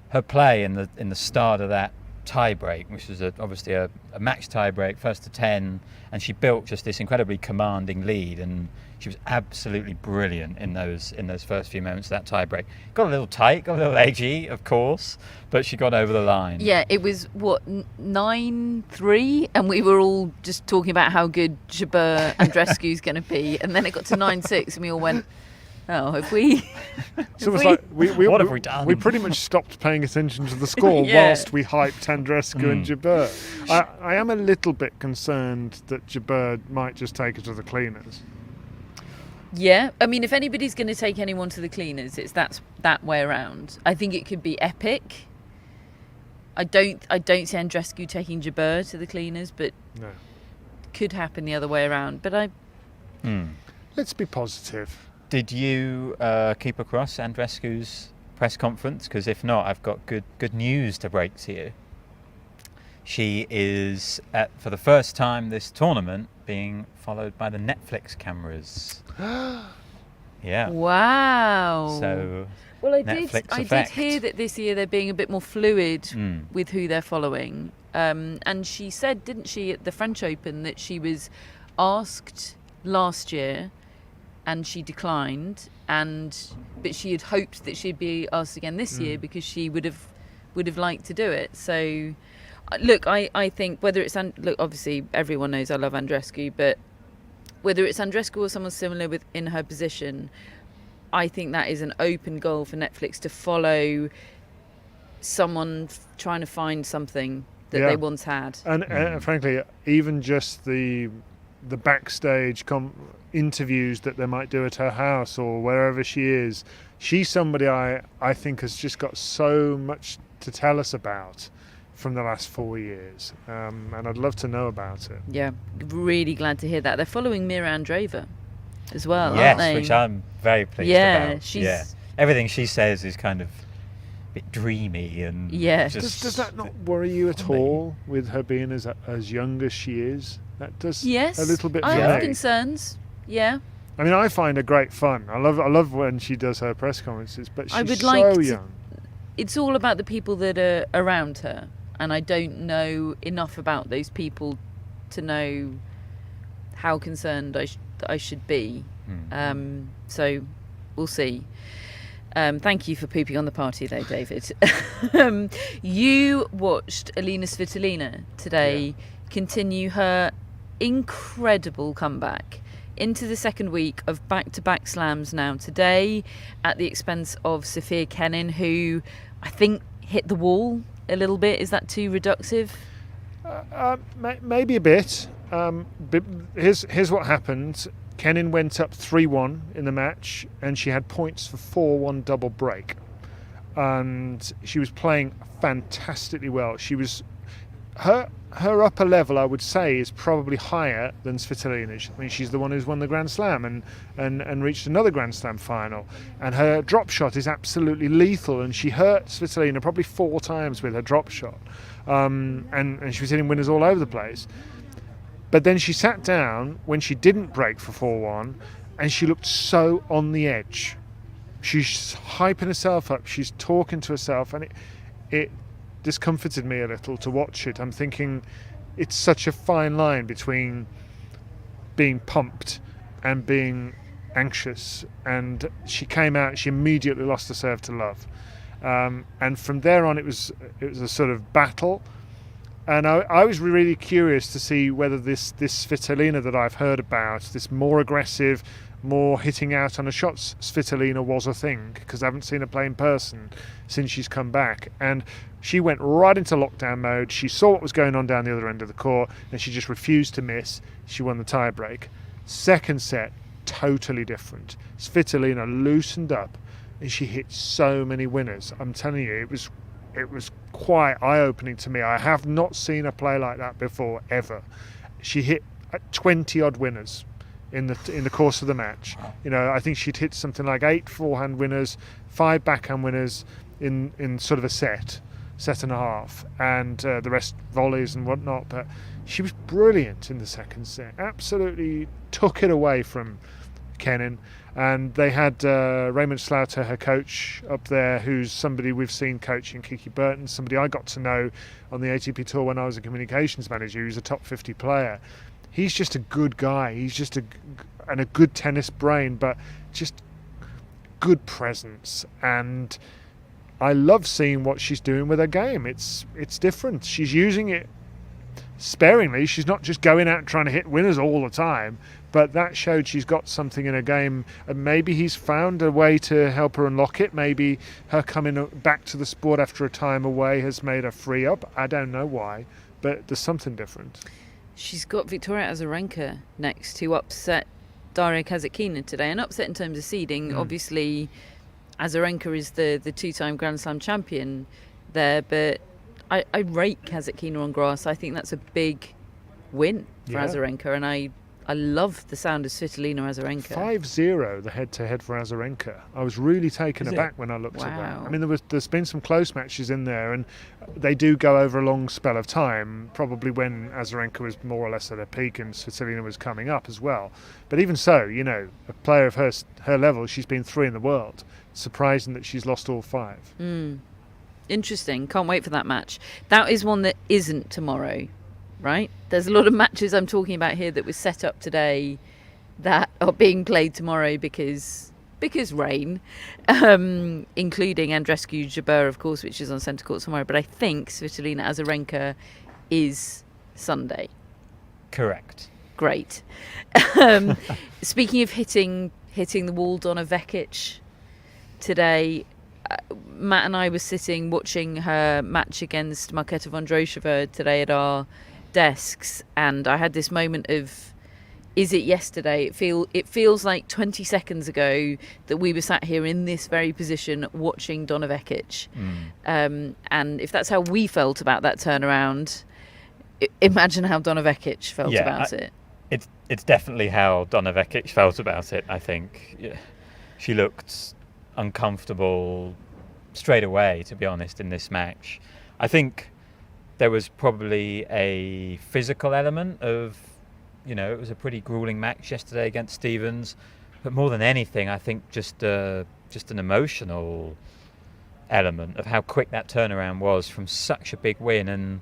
her play in the start of that tiebreak, which was obviously a match tiebreak, first to 10, and she built just this incredibly commanding lead, and she was absolutely brilliant in those first few moments of that tiebreak. Got a little tight, got a little edgy, of course, but she got over the line. Yeah, it was 9-3, and we were all just talking about how good Jabeur Andreescu's going to be, and then it got to 9-6, and we all went, "Oh, have we?" So it was like what have we done? We pretty much stopped paying attention to the score whilst we hyped Andreescu and Jabeur. I am a little bit concerned that Jabeur might just take her to the cleaners. Yeah, I mean, if anybody's going to take anyone to the cleaners, it's that way around. I think it could be epic. I don't see Andreescu taking Jabeur to the cleaners, but No. could happen the other way around. But Let's be positive. Did you keep across Andreescu's press conference? Because if not, I've got good news to break to you. She is, for the first time this tournament, being followed by the Netflix cameras. Yeah. wow. So, Well, I Netflix did effect. hear that this year they're being a bit more fluid with who they're following. And she said, didn't she, at the French Open, that she was asked last year and she declined, but she had hoped that she'd be asked again this year because she would have liked to do it. So, look, I think whether it's obviously everyone knows I love Andreescu, but whether it's Andreescu or someone similar in her position, I think that is an open goal for Netflix to follow someone trying to find something that they once had. And frankly, even just the backstage interviews that they might do at her house or wherever she is, she's somebody I think has just got so much to tell us about from the last 4 years, and I'd love to know about it. Yeah, really glad to hear that. They're following Mira Andreeva as well, yes, aren't they? which I'm very pleased about. Everything she says is kind of a bit dreamy and Does that not worry you at all, with her being as young as she is? That does a little bit. I for have me. concerns. Yeah. I mean, I find her great fun. I love when she does her press conferences, but she's I would so like to- young. It's all about the people that are around her, and I don't know enough about those people to know how concerned I should be. So we'll see. Thank you for pooping on the party though, David. You watched Elina Svitolina today continue her incredible comeback into the second week of back-to-back slams now today, at the expense of Sofia Kenin, who I think hit the wall a little bit. Is that too reductive? Maybe a bit. But here's what happened. Kenin went up 3-1 in the match, and she had points for 4-1 double break, and she was playing fantastically well. She was her upper level, I would say, is probably higher than Svitolina. I mean, she's the one who's won the Grand Slam and reached another Grand Slam final, and her drop shot is absolutely lethal, and she hurt Svitolina probably 4 times with her drop shot, and she was hitting winners all over the place. But then she sat down when she didn't break for 4-1, and she looked so on the edge. She's hyping herself up, she's talking to herself, and it discomforted me a little to watch it. I'm thinking it's such a fine line between being pumped and being anxious, and she came out, she immediately lost the serve to love, and from there on it was a sort of battle. And I was really curious to see whether this Svitolina that I've heard about, this more aggressive, more hitting out on her shots. Svitolina was a thing, because I haven't seen her play in person since she's come back. And she went right into lockdown mode. She saw what was going on down the other end of the court, and she just refused to miss. She won the tiebreak. Second set, totally different. Svitolina loosened up, and she hit so many winners. I'm telling you, it was quite eye-opening to me. I have not seen her play like that before, ever. She hit 20-odd winners in the course of the match. I think she'd hit something like 8 forehand winners, 5 backhand winners in sort of a set and a half, and the rest volleys and whatnot. But she was brilliant in the second set. Absolutely took it away from Kenin. And they had Raymond Slaughter, her coach, up there, who's somebody we've seen coaching Kiki Burton, somebody I got to know on the ATP Tour when I was a communications manager. He's a top 50 player. He's just a good guy. He's just a good tennis brain, but just good presence. And I love seeing what she's doing with her game. It's different. She's using it sparingly. She's not just going out and trying to hit winners all the time, but that showed she's got something in her game, and maybe he's found a way to help her unlock it. Maybe her coming back to the sport after a time away has made her free up. I don't know why, but there's something different. She's got Victoria Azarenka next, who upset Daria Kasatkina today. An upset in terms of seeding. Obviously, Azarenka is the two-time Grand Slam champion there, but I rate Kasatkina on grass. I think that's a big win for Azarenka, and I love the sound of Svitolina Azarenka. 5-0 the head-to-head for Azarenka. I was really taken aback when I looked at that. I mean, there's been some close matches in there, and they do go over a long spell of time, probably when Azarenka was more or less at her peak and Svitolina was coming up as well. But even so, a player of her level, she's been 3 in the world. It's surprising that she's lost all 5. Interesting. Can't wait for that match. That is one that isn't tomorrow, right? There's a lot of matches I'm talking about here that were set up today that are being played tomorrow because rain, including Andreescu Jabeur, of course, which is on centre court tomorrow. But I think Svitolina Azarenka is Sunday. Correct. Great. Speaking of hitting the wall, Donna Vekic today. Matt and I were sitting watching her match against Marketa Vondrousova today at our desks, and I had this moment of, is it yesterday? It feels like 20 seconds ago that we were sat here in this very position watching Donna Vekic. And if that's how we felt about that turnaround, imagine how Donna Vekic felt about it. It's definitely how Donna Vekic felt about it, I think. She looked uncomfortable straight away, to be honest, in this match. I think there was probably a physical element of, it was a pretty grueling match yesterday against Stevens, but more than anything, I think just an emotional element of how quick that turnaround was from such a big win. And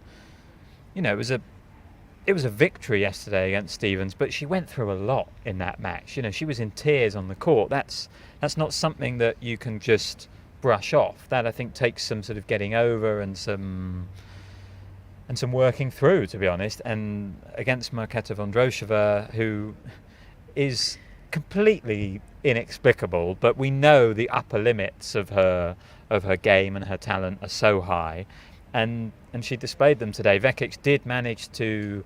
it was a victory yesterday against Stevens, but she went through a lot in that match. She was in tears on the court. That's not something that you can just brush off. That, I think, takes some sort of getting over and some working through, to be honest. And against Marketa Vondrousova, who is completely inexplicable, but we know the upper limits of her game and her talent are so high, and she displayed them today. Vekic did manage to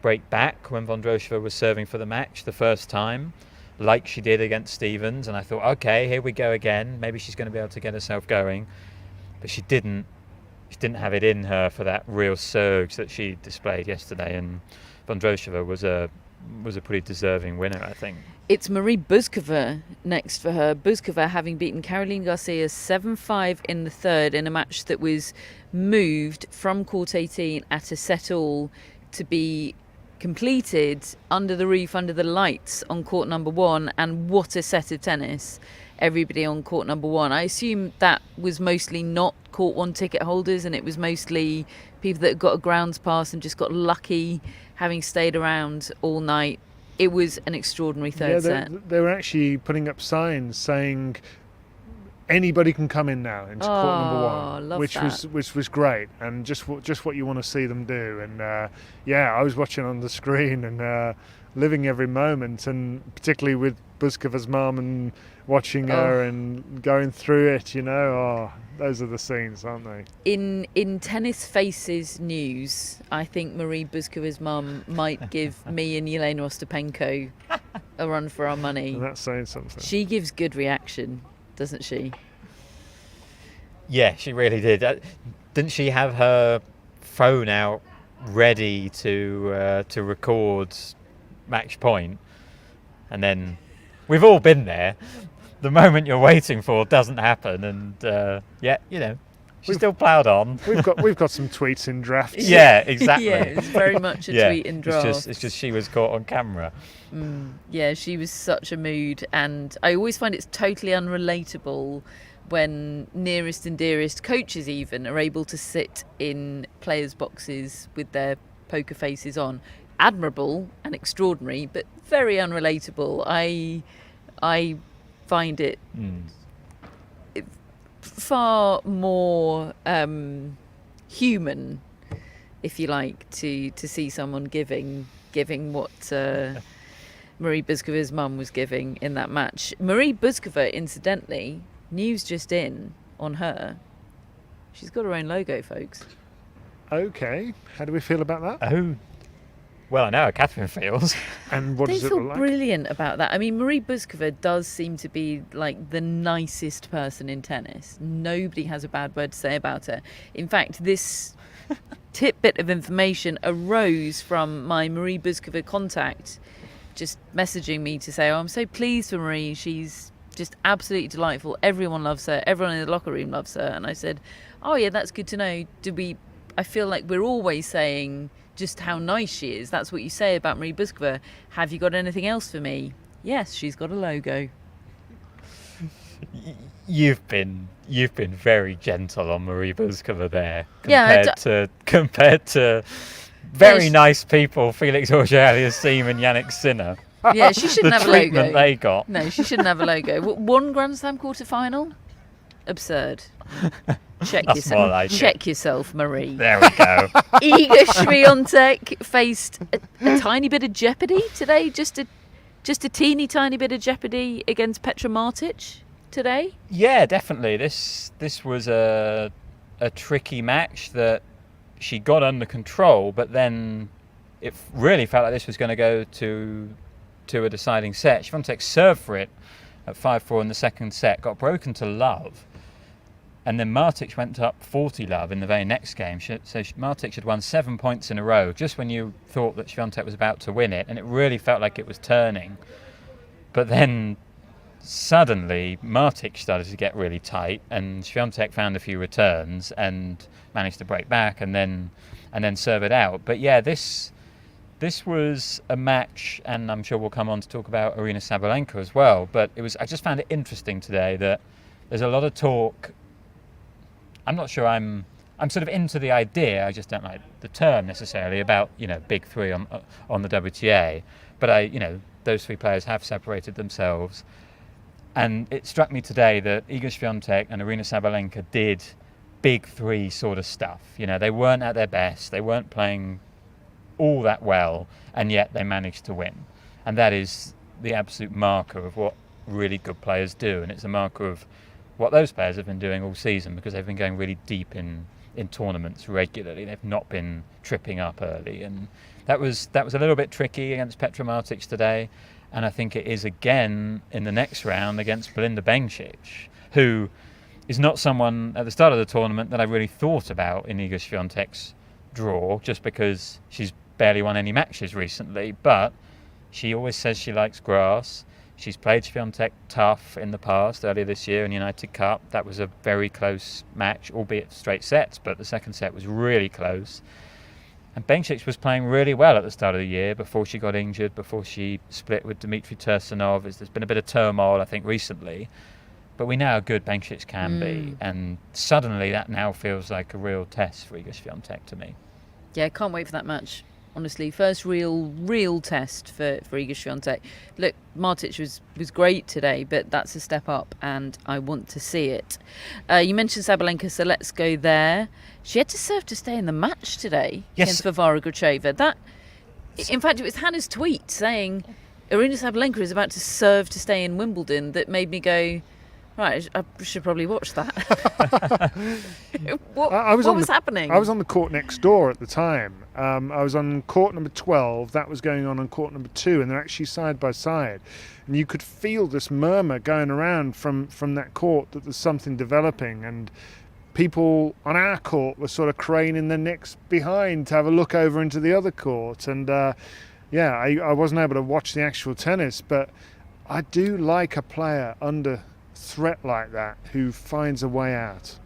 break back when Vondrousova was serving for the match the first time, like she did against Stevens, and I thought, okay, here we go again. Maybe she's going to be able to get herself going, but she didn't. She didn't have it in her for that real surge that she displayed yesterday, and Vondrousova was a pretty deserving winner, I think. It's Marie Bouzkova next for her. Bouzkova having beaten Caroline Garcia 7-5 in the third in a match that was moved from court 18 at a set all to be completed under the roof, under the lights on court number 1, and what a set of tennis. Everybody on court number 1. I assume that was mostly not court 1 ticket holders, and it was mostly people that got a grounds pass and just got lucky having stayed around all night. It was an extraordinary third set. They were actually putting up signs saying anybody can come in now into court number one, love which that. was great, and just what you want to see them do. And I was watching on the screen and living every moment, and particularly with Bouzkova's mum and watching her and going through it. Those are the scenes, aren't they? In Tennis Faces news, I think Marie Bouzkova's mum might give me and Elena Ostapenko a run for our money. And that's saying something. She gives good reaction, doesn't she? Yeah, she really did. Didn't she have her phone out ready to record match point? And then we've all been there. The moment you're waiting for doesn't happen, and she still ploughed on. We've got some tweets in drafts. Yeah, exactly. Yeah, it's very much a tweet in draft. It's just she was caught on camera. Yeah, she was such a mood, and I always find it's totally unrelatable when nearest and dearest coaches even are able to sit in players' boxes with their poker faces on. Admirable and extraordinary, but very unrelatable. I find it far more human, if you like, to see someone giving what Marie Bouzkova's mum was giving in that match. Marie Bouzkova, incidentally, news just in on her. She's got her own logo, folks. Okay, how do we feel about that? Oh, well, I know how Catherine feels. And what They does it feel look like? brilliant about that. I mean, Marie Bouzkova does seem to be like the nicest person in tennis. Nobody has a bad word to say about her. In fact, this tidbit of information arose from my Marie Bouzkova contact just messaging me to say, I'm so pleased for Marie. She's just absolutely delightful. Everyone loves her. Everyone in the locker room loves her. And I said, oh yeah, that's good to know. I feel like we're always saying just how nice she is. That's what you say about Marie Bouzkova. Have you got anything else for me? Yes, she's got a logo. You've been very gentle on Marie Bouzkova there, compared to very nice people, Felix Auger-Aliassime and Yannick Sinner. Yeah, she shouldn't have a The treatment logo. they got. No, she shouldn't have a logo. One Grand Slam quarter-final? Absurd. Check That's yourself. more like it. Check yourself, Marie. There we go. Iga Swiatek faced a tiny bit of jeopardy today. Just a teeny tiny bit of jeopardy against Petra Martic today. Yeah, definitely. This was a tricky match that she got under control, but then it really felt like this was going to go to a deciding set. Swiatek served for it at 5-4 in the second set, got broken to love. And then Martic went up 40 love in the very next game. So Martic had won 7 points in a row just when you thought that Swiatek was about to win it. And it really felt like it was turning. But then suddenly Martic started to get really tight, and Swiatek found a few returns and managed to break back and then serve it out. But yeah, this was a match, and I'm sure we'll come on to talk about Aryna Sabalenka as well. But I just found it interesting today that there's a lot of talk. I'm not sure I'm sort of into the idea. I just don't like the term necessarily about, big three on the WTA. But those three players have separated themselves. And it struck me today that Iga Swiatek and Aryna Sabalenka did big three sort of stuff. They weren't at their best. They weren't playing all that well, and yet they managed to win. And that is the absolute marker of what really good players do. And it's a marker of what those players have been doing all season, because they've been going really deep in tournaments regularly. They've not been tripping up early, and that was a little bit tricky against Petra Martic today, and I think it is again in the next round against Belinda Bencic, who is not someone at the start of the tournament that I really thought about in Iga Swiatek's draw, just because she's barely won any matches recently, but she always says she likes grass. She's played Swiatek tough in the past, earlier this year in the United Cup. That was a very close match, albeit straight sets, but the second set was really close. And Bencic was playing really well at the start of the year before she got injured, before she split with Dmitry Tursunov. There's been a bit of turmoil, I think, recently. But we know how good Bencic can be. And suddenly that now feels like a real test for Iga Swiatek to me. Yeah, can't wait for that match. honestly. First real test for Iga Swiatek. Look, Martic was great today, but that's a step up, and I want to see it. You mentioned Sabalenka, so let's go there. She had to serve to stay in the match today against Varvara Gracheva. That, in fact, it was Hannah's tweet saying Aryna Sabalenka is about to serve to stay in Wimbledon that made me go, right, I should probably watch that. What was happening? I was on the court next door at the time. I was on court number 12. That was going on court number 2, and they're actually side by side. And you could feel this murmur going around from that court that there's something developing. And people on our court were sort of craning their necks behind to have a look over into the other court. And I wasn't able to watch the actual tennis, but I do like a player under threat like that who finds a way out.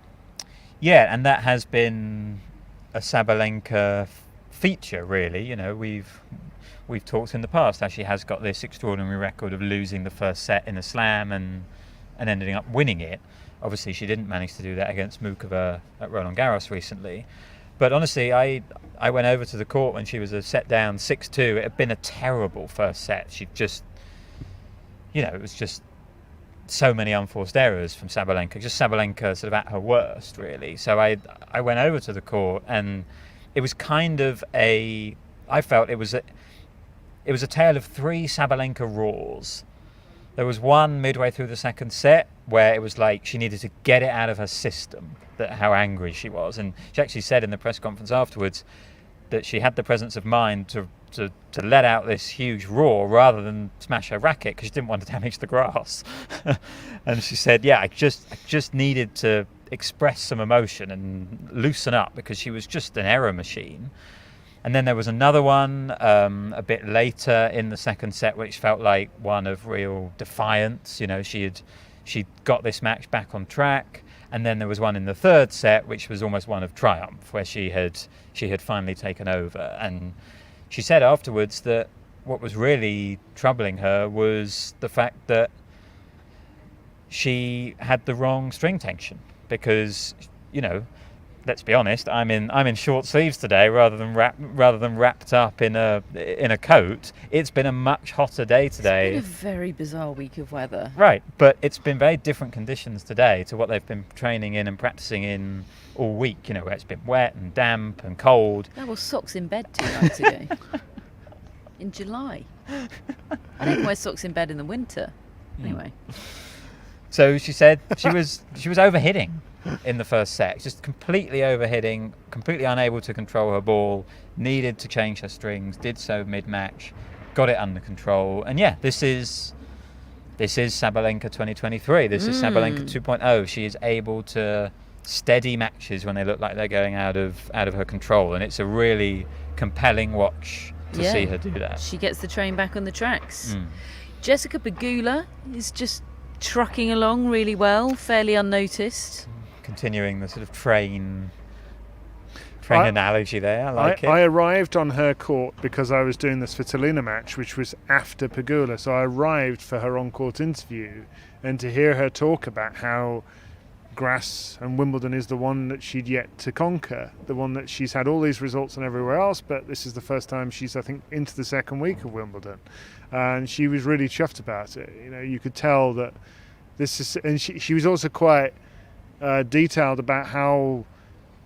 Yeah, and that has been a Sabalenka feature, really. You know, we've talked in the past how she has got this extraordinary record of losing the first set in a slam and ending up winning it. Obviously, she didn't manage to do that against Muchova at Roland Garros recently. But honestly, I went over to the court when she was a set down 6-2. It had been a terrible first set. She just, it was just so many unforced errors from Sabalenka. Just Sabalenka sort of at her worst, really. So I went over to the court, and it was kind of I felt it was a tale of 3 Sabalenka roars. There was one midway through the second set where it was like she needed to get it out of her system, that how angry she was. And she actually said in the press conference afterwards that she had the presence of mind to let out this huge roar rather than smash her racket because she didn't want to damage the grass. And she said, I just needed to express some emotion and loosen up because she was just an error machine. And then there was another one a bit later in the second set which felt like one of real defiance. She'd got this match back on track. And then there was one in the third set which was almost one of triumph, where she had finally taken over. And she said afterwards that what was really troubling her was the fact that she had the wrong string tension, because let's be honest, I'm in short sleeves today rather than wrapped up in a coat. It's been a much hotter day today. It's been a very bizarre week of weather. Right, but it's been very different conditions today to what they've been training in and practicing in all week, where it's been wet and damp and cold. That was socks in bed 2 nights ago. In July. I don't wear socks in bed in the winter. Anyway. So she said she was overhitting in the first set, just completely overhitting, completely unable to control her ball, needed to change her strings, did so mid-match, got it under control. And this is Sabalenka 2023. This is Sabalenka 2.0. She is able to steady matches when they look like they're going out of her control, and it's a really compelling watch to see her do that. She gets the train back on the tracks. Jessica Pegula is just trucking along really well, fairly unnoticed. Continuing the sort of train analogy there. I like it. I arrived on her court because I was doing the Svitolina match, which was after Pegula. So I arrived for her on-court interview, and to hear her talk about how grass and Wimbledon is the one that she'd yet to conquer, the one that she's had all these results and everywhere else, but this is the first time she's, I think, into the second week of Wimbledon. And she was really chuffed about it. You could tell that this is, and she was also quite detailed about how,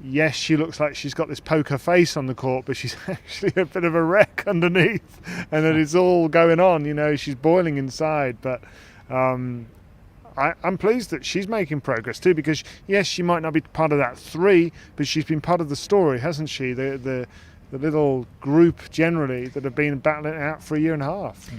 yes, she looks like she's got this poker face on the court, but she's actually a bit of a wreck underneath, and that it's all going on. She's boiling inside. But I'm pleased that she's making progress too, because yes, she might not be part of that 3, but she's been part of the story, hasn't she? The little group generally that have been battling it out for a year and a half.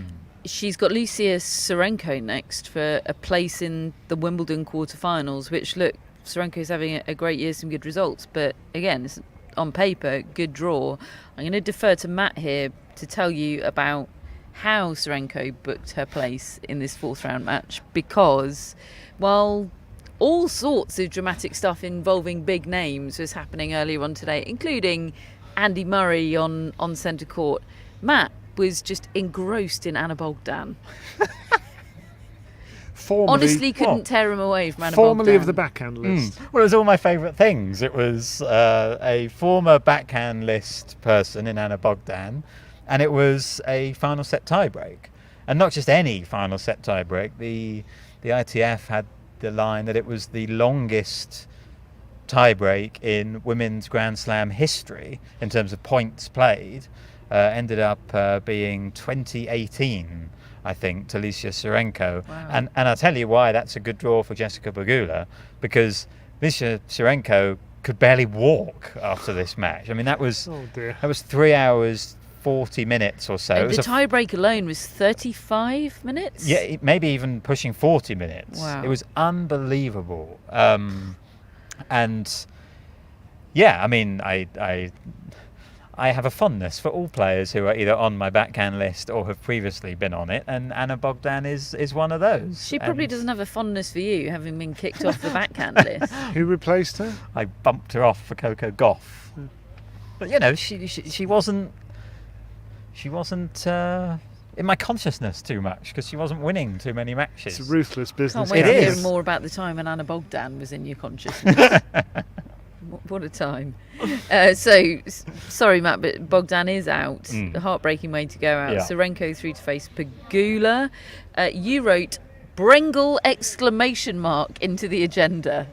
She's got Lucia Sarenko next for a place in the Wimbledon quarterfinals, which, look, Sarenko's having a great year, some good results, but again, it's on paper, good draw. I'm going to defer to Matt here to tell you about how Sarenko booked her place in this 4th round match, because while all sorts of dramatic stuff involving big names was happening earlier on today, including Andy Murray on centre court, Matt was just engrossed in Anna Bogdan. Honestly, couldn't tear him away from Anna Formerly Bogdan. of the backhand list. Well, it was all my favourite things. It was a former backhand list person in Anna Bogdan, and it was a final set tiebreak. And not just any final set tiebreak. The ITF had the line that it was the longest tiebreak in women's Grand Slam history in terms of points played. Ended up being 2018, I think, to Alicia Sarenko. Wow. And I'll tell you why that's a good draw for Jessica Pegula, because Alicia Sarenko could barely walk after this match. I mean, that was 3 hours 40 minutes or so. The tiebreak alone was 35 minutes? Yeah, maybe even pushing 40 minutes. Wow. It was unbelievable. And yeah, I mean, I have a fondness for all players who are either on my backhand list or have previously been on it, and Anna Bogdan is one of those. She probably doesn't have a fondness for you, having been kicked off the backhand list. Who replaced her? I bumped her off for Coco Gauff. But you know, she wasn't in my consciousness too much because she wasn't winning too many matches. It's a ruthless business. Can't wait to It hear is. more about the time when Anna Bogdan was in your consciousness. What a time. Sorry, Matt, but Bogdan is out. A heartbreaking way to go out. Yeah. Sarenko through to face Pegula. You wrote Brengle ! Into the agenda.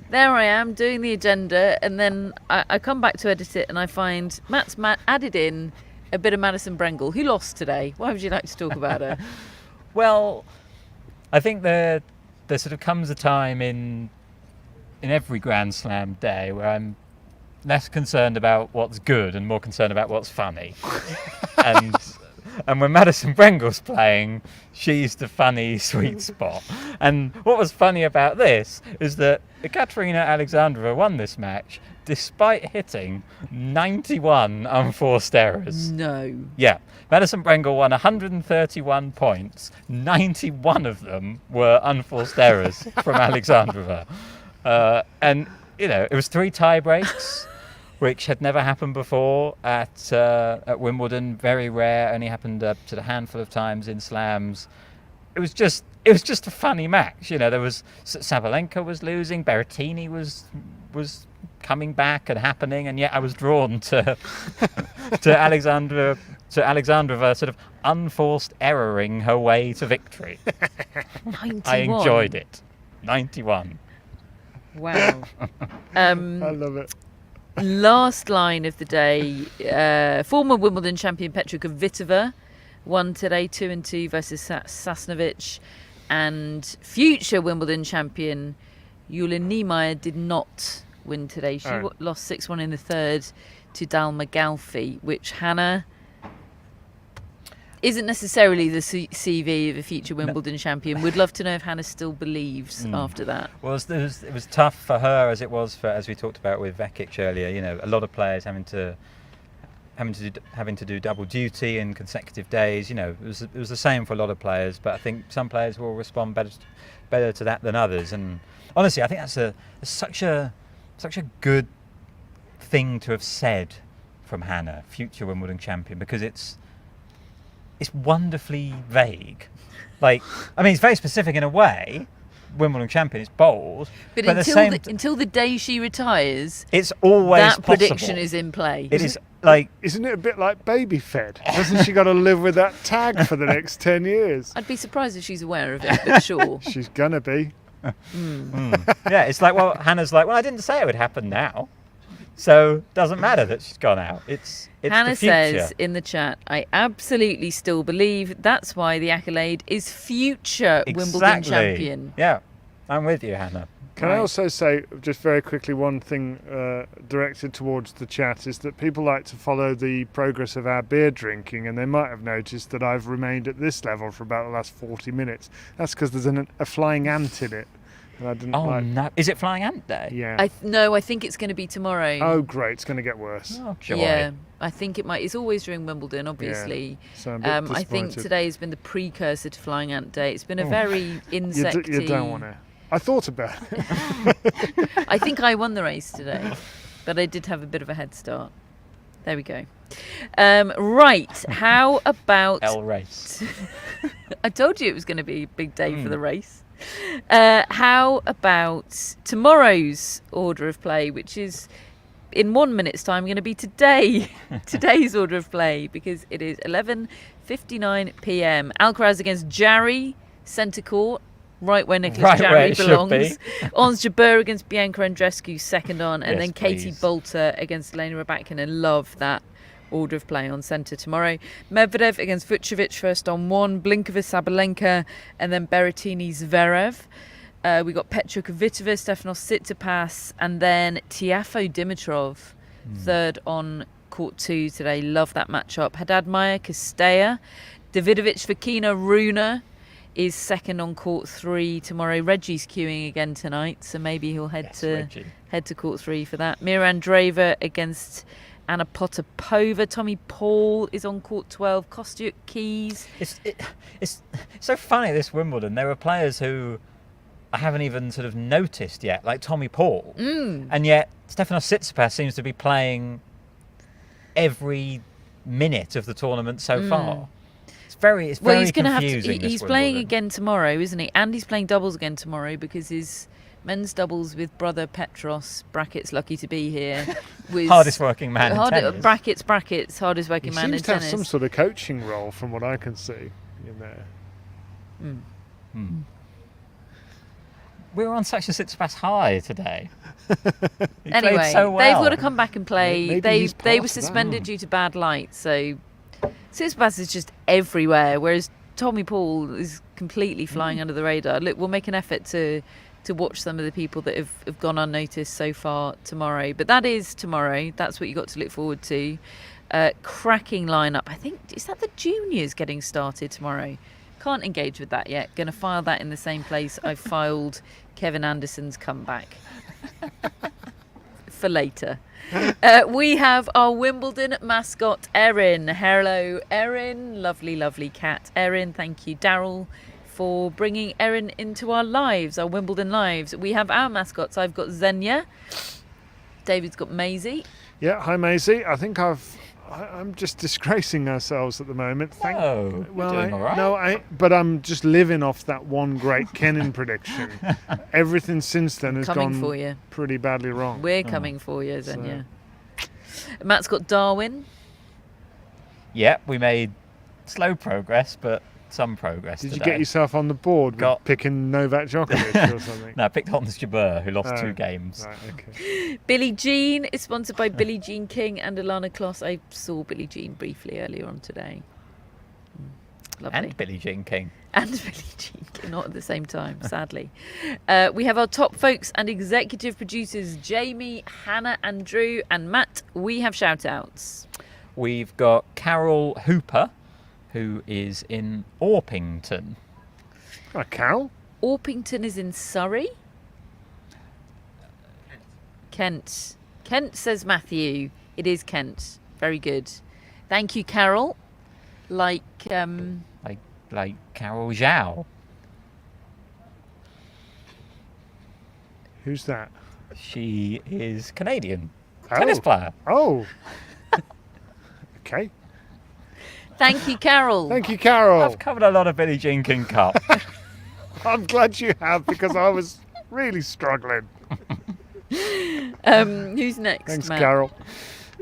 There I am doing the agenda, and then I come back to edit it and I find Matt's added in a bit of Madison Brengle, who lost today. Why would you like to talk about her? Well, I think there sort of comes a time in every Grand Slam day where I'm less concerned about what's good and more concerned about what's funny. And when Madison Brengle's playing, she's the funny sweet spot. And what was funny about this is that Ekaterina Alexandrova won this match despite hitting 91 unforced errors. No. Yeah, Madison Brengle won 131 points. 91 of them were unforced errors from Alexandrova. And, you know, it was 3 tie breaks, which had never happened before at Wimbledon. Very rare, only happened to a handful of times in slams. It was just a funny match. You know, there was Sabalenka was losing, Berrettini was coming back and happening, and yet I was drawn to Alexandrova sort of unforced erroring her way to victory. 91. I enjoyed it. 91. Wow. I love it. Last line of the day. Former Wimbledon champion Petra Kvitova won today 2-2 versus Sasnovich, and future Wimbledon champion Julia Niemeyer did not win today. She lost 6-1 in the third to Dalma Galfi, which, Hannah, isn't necessarily the CV of a future Wimbledon champion. We'd love to know if Hannah still believes after that. Well, it was tough for her as it was for, as we talked about with Vekic earlier. You know, a lot of players having to do double duty in consecutive days. You know, it was the same for a lot of players. But I think some players will respond better to that than others. And honestly, I think that's such a good thing to have said from Hannah, future Wimbledon champion, because it's wonderfully vague. Like, I mean, it's very specific in a way. Wimbledon champion, it's bold. But until the day she retires, it's always that possible. prediction is in play. It is like... Isn't it a bit like baby fed? Hasn't she got to live with that tag for the next 10 years? I'd be surprised if she's aware of it, but sure. She's going to be. Yeah, it's like, well, Hannah's like, well, I didn't say it would happen now. So it doesn't matter that she's gone out. It's Hannah the future. says in the chat, I absolutely still believe that's why the accolade is future Wimbledon champion. Yeah, I'm with you, Hannah. Can I also say, just very quickly, one thing directed towards the chat is that people like to follow the progress of our beer drinking, and they might have noticed that I've remained at this level for about the last 40 minutes. That's because there's a flying ant in it. And I didn't no. Is it Flying Ant Day? Yeah. I think it's going to be tomorrow. Oh, great. It's going to get worse. Oh, joy. Yeah, I think it might. It's always during Wimbledon, obviously. Yeah. So I'm a bit I think disappointed. today has been the precursor to Flying Ant Day. It's been a very insecty... You don't want to. I thought about it. I think I won the race today, but I did have a bit of a head start. There we go. Right, how about... L race. I told you it was going to be a big day for the race. How about tomorrow's order of play, which is in 1 minute's time going to be today's order of play, because it is 11:59 p.m. Alcaraz against Jarry, centre court, right where Nicholas Jarry belongs. Ons Jabeur against Bianca Andreescu, second on, and then Katie Bolter against Elina Rybakina. Love that order of play on centre tomorrow. Medvedev against Vucevic, first on one. Blinkova, Sabalenka, and then Berrettini, Zverev. We got Petra Kvitova, Stefanos Tsitsipas, and then Tiafoe Dimitrov, third on court 2 today. Love that matchup. Haddad Maia, Castella. Davidovich, Fokina, Rune is second on court 3 tomorrow. Reggie's queuing again tonight, so maybe he'll head to court 3 for that. Mira Andreeva against Anna Potapova. Tommy Paul is on court 12. Kostyuk, Keys. It's so funny, this Wimbledon. There are players who I haven't even sort of noticed yet, like Tommy Paul. And yet Stefanos Tsitsipas seems to be playing every minute of the tournament so far. It's very he's confusing. He's playing again tomorrow, isn't he? And he's playing doubles again tomorrow, because his men's doubles with brother Petros, brackets lucky to be here, was hardest working man in tennis. Brackets hardest working man in tennis. He seems to have some sort of coaching role, from what I can see in there. We were on such a Tsitsipas high today. Anyway, so well. They've got to come back and play. Maybe They were suspended due to bad light, so Tsitsipas is just everywhere, whereas Tommy Paul is completely flying under the radar. Look, we'll make an effort to watch some of the people that have gone unnoticed so far tomorrow. But that is tomorrow. That's what you got to look forward to. Cracking lineup. I think, is that the juniors getting started tomorrow? Can't engage with that yet. Going to file that in the same place I filed Kevin Anderson's comeback for later. We have our Wimbledon mascot, Erin. Hello, Erin. Lovely, lovely cat. Erin, thank you, Daryl, for bringing Erin into our lives, our Wimbledon lives. We have our mascots. I've got Xenia. David's got Maisie. Yeah, hi Maisie. I think I'm just disgracing ourselves at the moment. Doing all right. But I'm just living off that one great Kenin prediction. Everything since then has gone for you. Pretty badly wrong. We're coming for you, Xenia. Matt's got Darwin. Yeah, we made slow progress, but some progress. Did today. you get yourself on the board with picking Novak Djokovic or something? No, I picked Ons Jabeur, who lost 2 games. Right, okay. Billie Jean is sponsored by Billie Jean King and Alana Kloss. I saw Billie Jean briefly earlier on today. Lovely. And Billie Jean King. And Billie Jean King, not at the same time, sadly. We have our top folks and executive producers, Jamie, Hannah, Andrew, and Matt. We have shout-outs. We've got Carol Hooper, who is in Orpington. Hi, Carol. Orpington is in Surrey. Kent. Kent, says Matthew. It is Kent. Very good. Thank you, Carol. Like Carol Zhao. Who's that? She is Canadian. Tennis player. Oh. Okay. Thank you, Carol. Thank you, Carol. I've covered a lot of Billie Jean King Cup. I'm glad you have, because I was really struggling. Who's next, Thanks, Matt? Carol.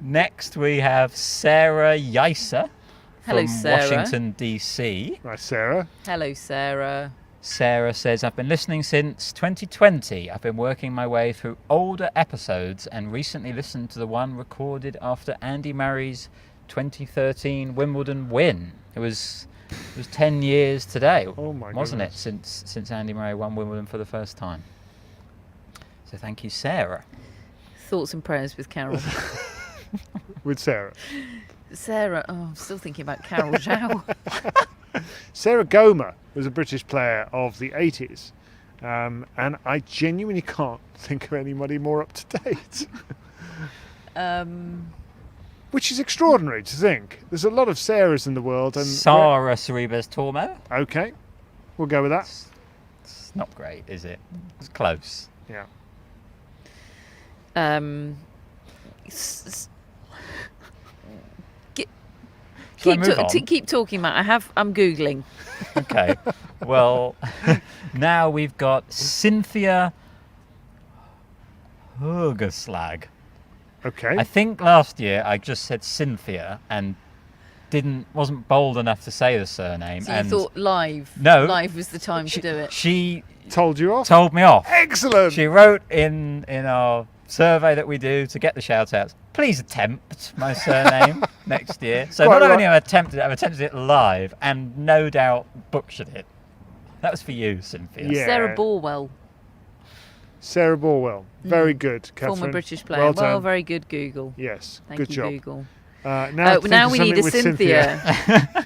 Next, we have Sarah Yeiser Hello, from Sarah. Washington, D.C. Right, Sarah. Hello, Sarah. Sarah says, I've been listening since 2020. I've been working my way through older episodes and recently listened to the one recorded after Andy Murray's 2013 Wimbledon win. It was 10 years today, wasn't it, since Andy Murray won Wimbledon for the first time. So thank you, Sarah. Thoughts and prayers with Carol. With Sarah. Sarah, I'm still thinking about Carol Zhao. Sarah Goma was a British player of the 80s, and I genuinely can't think of anybody more up to date. Which is extraordinary to think. There's a lot of Sarahs in the world. And Sara Sorribes Tormo. Okay, we'll go with that. It's not great, is it? It's close. Yeah. Keep talking, Matt. I'm Googling. Okay. Well, now we've got Cynthia Hurgerslag. Okay. I think last year I just said Cynthia and wasn't bold enough to say the surname. So you and thought live? No. Live was the time to do it. She Told you off? told me off. Excellent. She wrote in our survey that we do to get the shout outs, please attempt my surname next year. So Quite not right. only have I attempted it, I've attempted it live and no doubt butchered it. That was for you, Cynthia. Yeah. Sarah Borwell, Sarah Borwell. Very good, Catherine. former British player. Well Well, done. very good, Google. Yes, Thank good you, job. Google. Now Now we need a with Cynthia.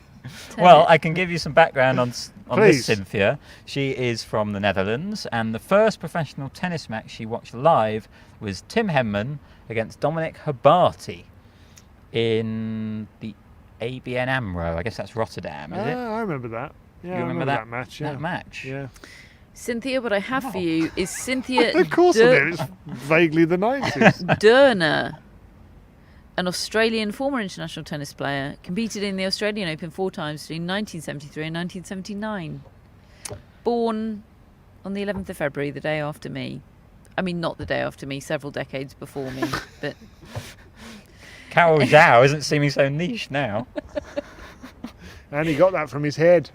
Well, I can give you some background on this Please. Cynthia. She is from the Netherlands, and the first professional tennis match she watched live was Tim Henman against Dominic Habati in the ABN AMRO. I guess that's Rotterdam, is it? I remember that. Yeah, You I remember that match. Yeah. That match? Yeah. Cynthia, what I have for you is Cynthia Of course I do. It's vaguely the 90s. Durner, an Australian former international tennis player, competed in the Australian Open 4 times between 1973 and 1979. Born on the 11th of February, the day after me. I mean, not the day after me, several decades before me, but... Carol Zhao isn't seeming so niche now. And he got that from his head.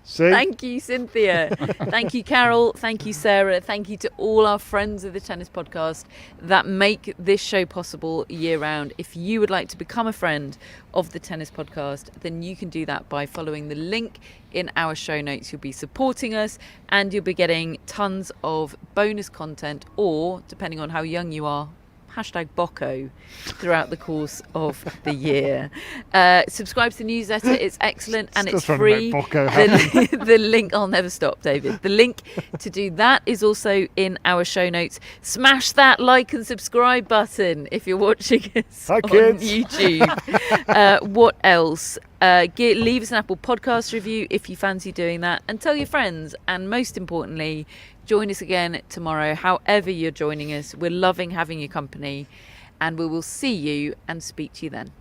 See? Thank you, Cynthia. Thank you, Carol. Thank you, Sarah. Thank you to all our friends of the Tennis Podcast that make this show possible year round. If you would like to become a friend of the Tennis Podcast, then you can do that by following the link in our show notes. You'll be supporting us and you'll be getting tons of bonus content, or, depending on how young you are, #Bocco throughout the course of the year. Subscribe to the newsletter. It's excellent and Still it's trying to make free. Bocco happy. The link, I'll never stop, David. The link to do that is also in our show notes. Smash that like and subscribe button if you're watching us Hi, on kids. YouTube. What else? Leave us an Apple Podcast review if you fancy doing that, and tell your friends. And most importantly, join us again tomorrow, however you're joining us. We're loving having your company, and we will see you and speak to you then.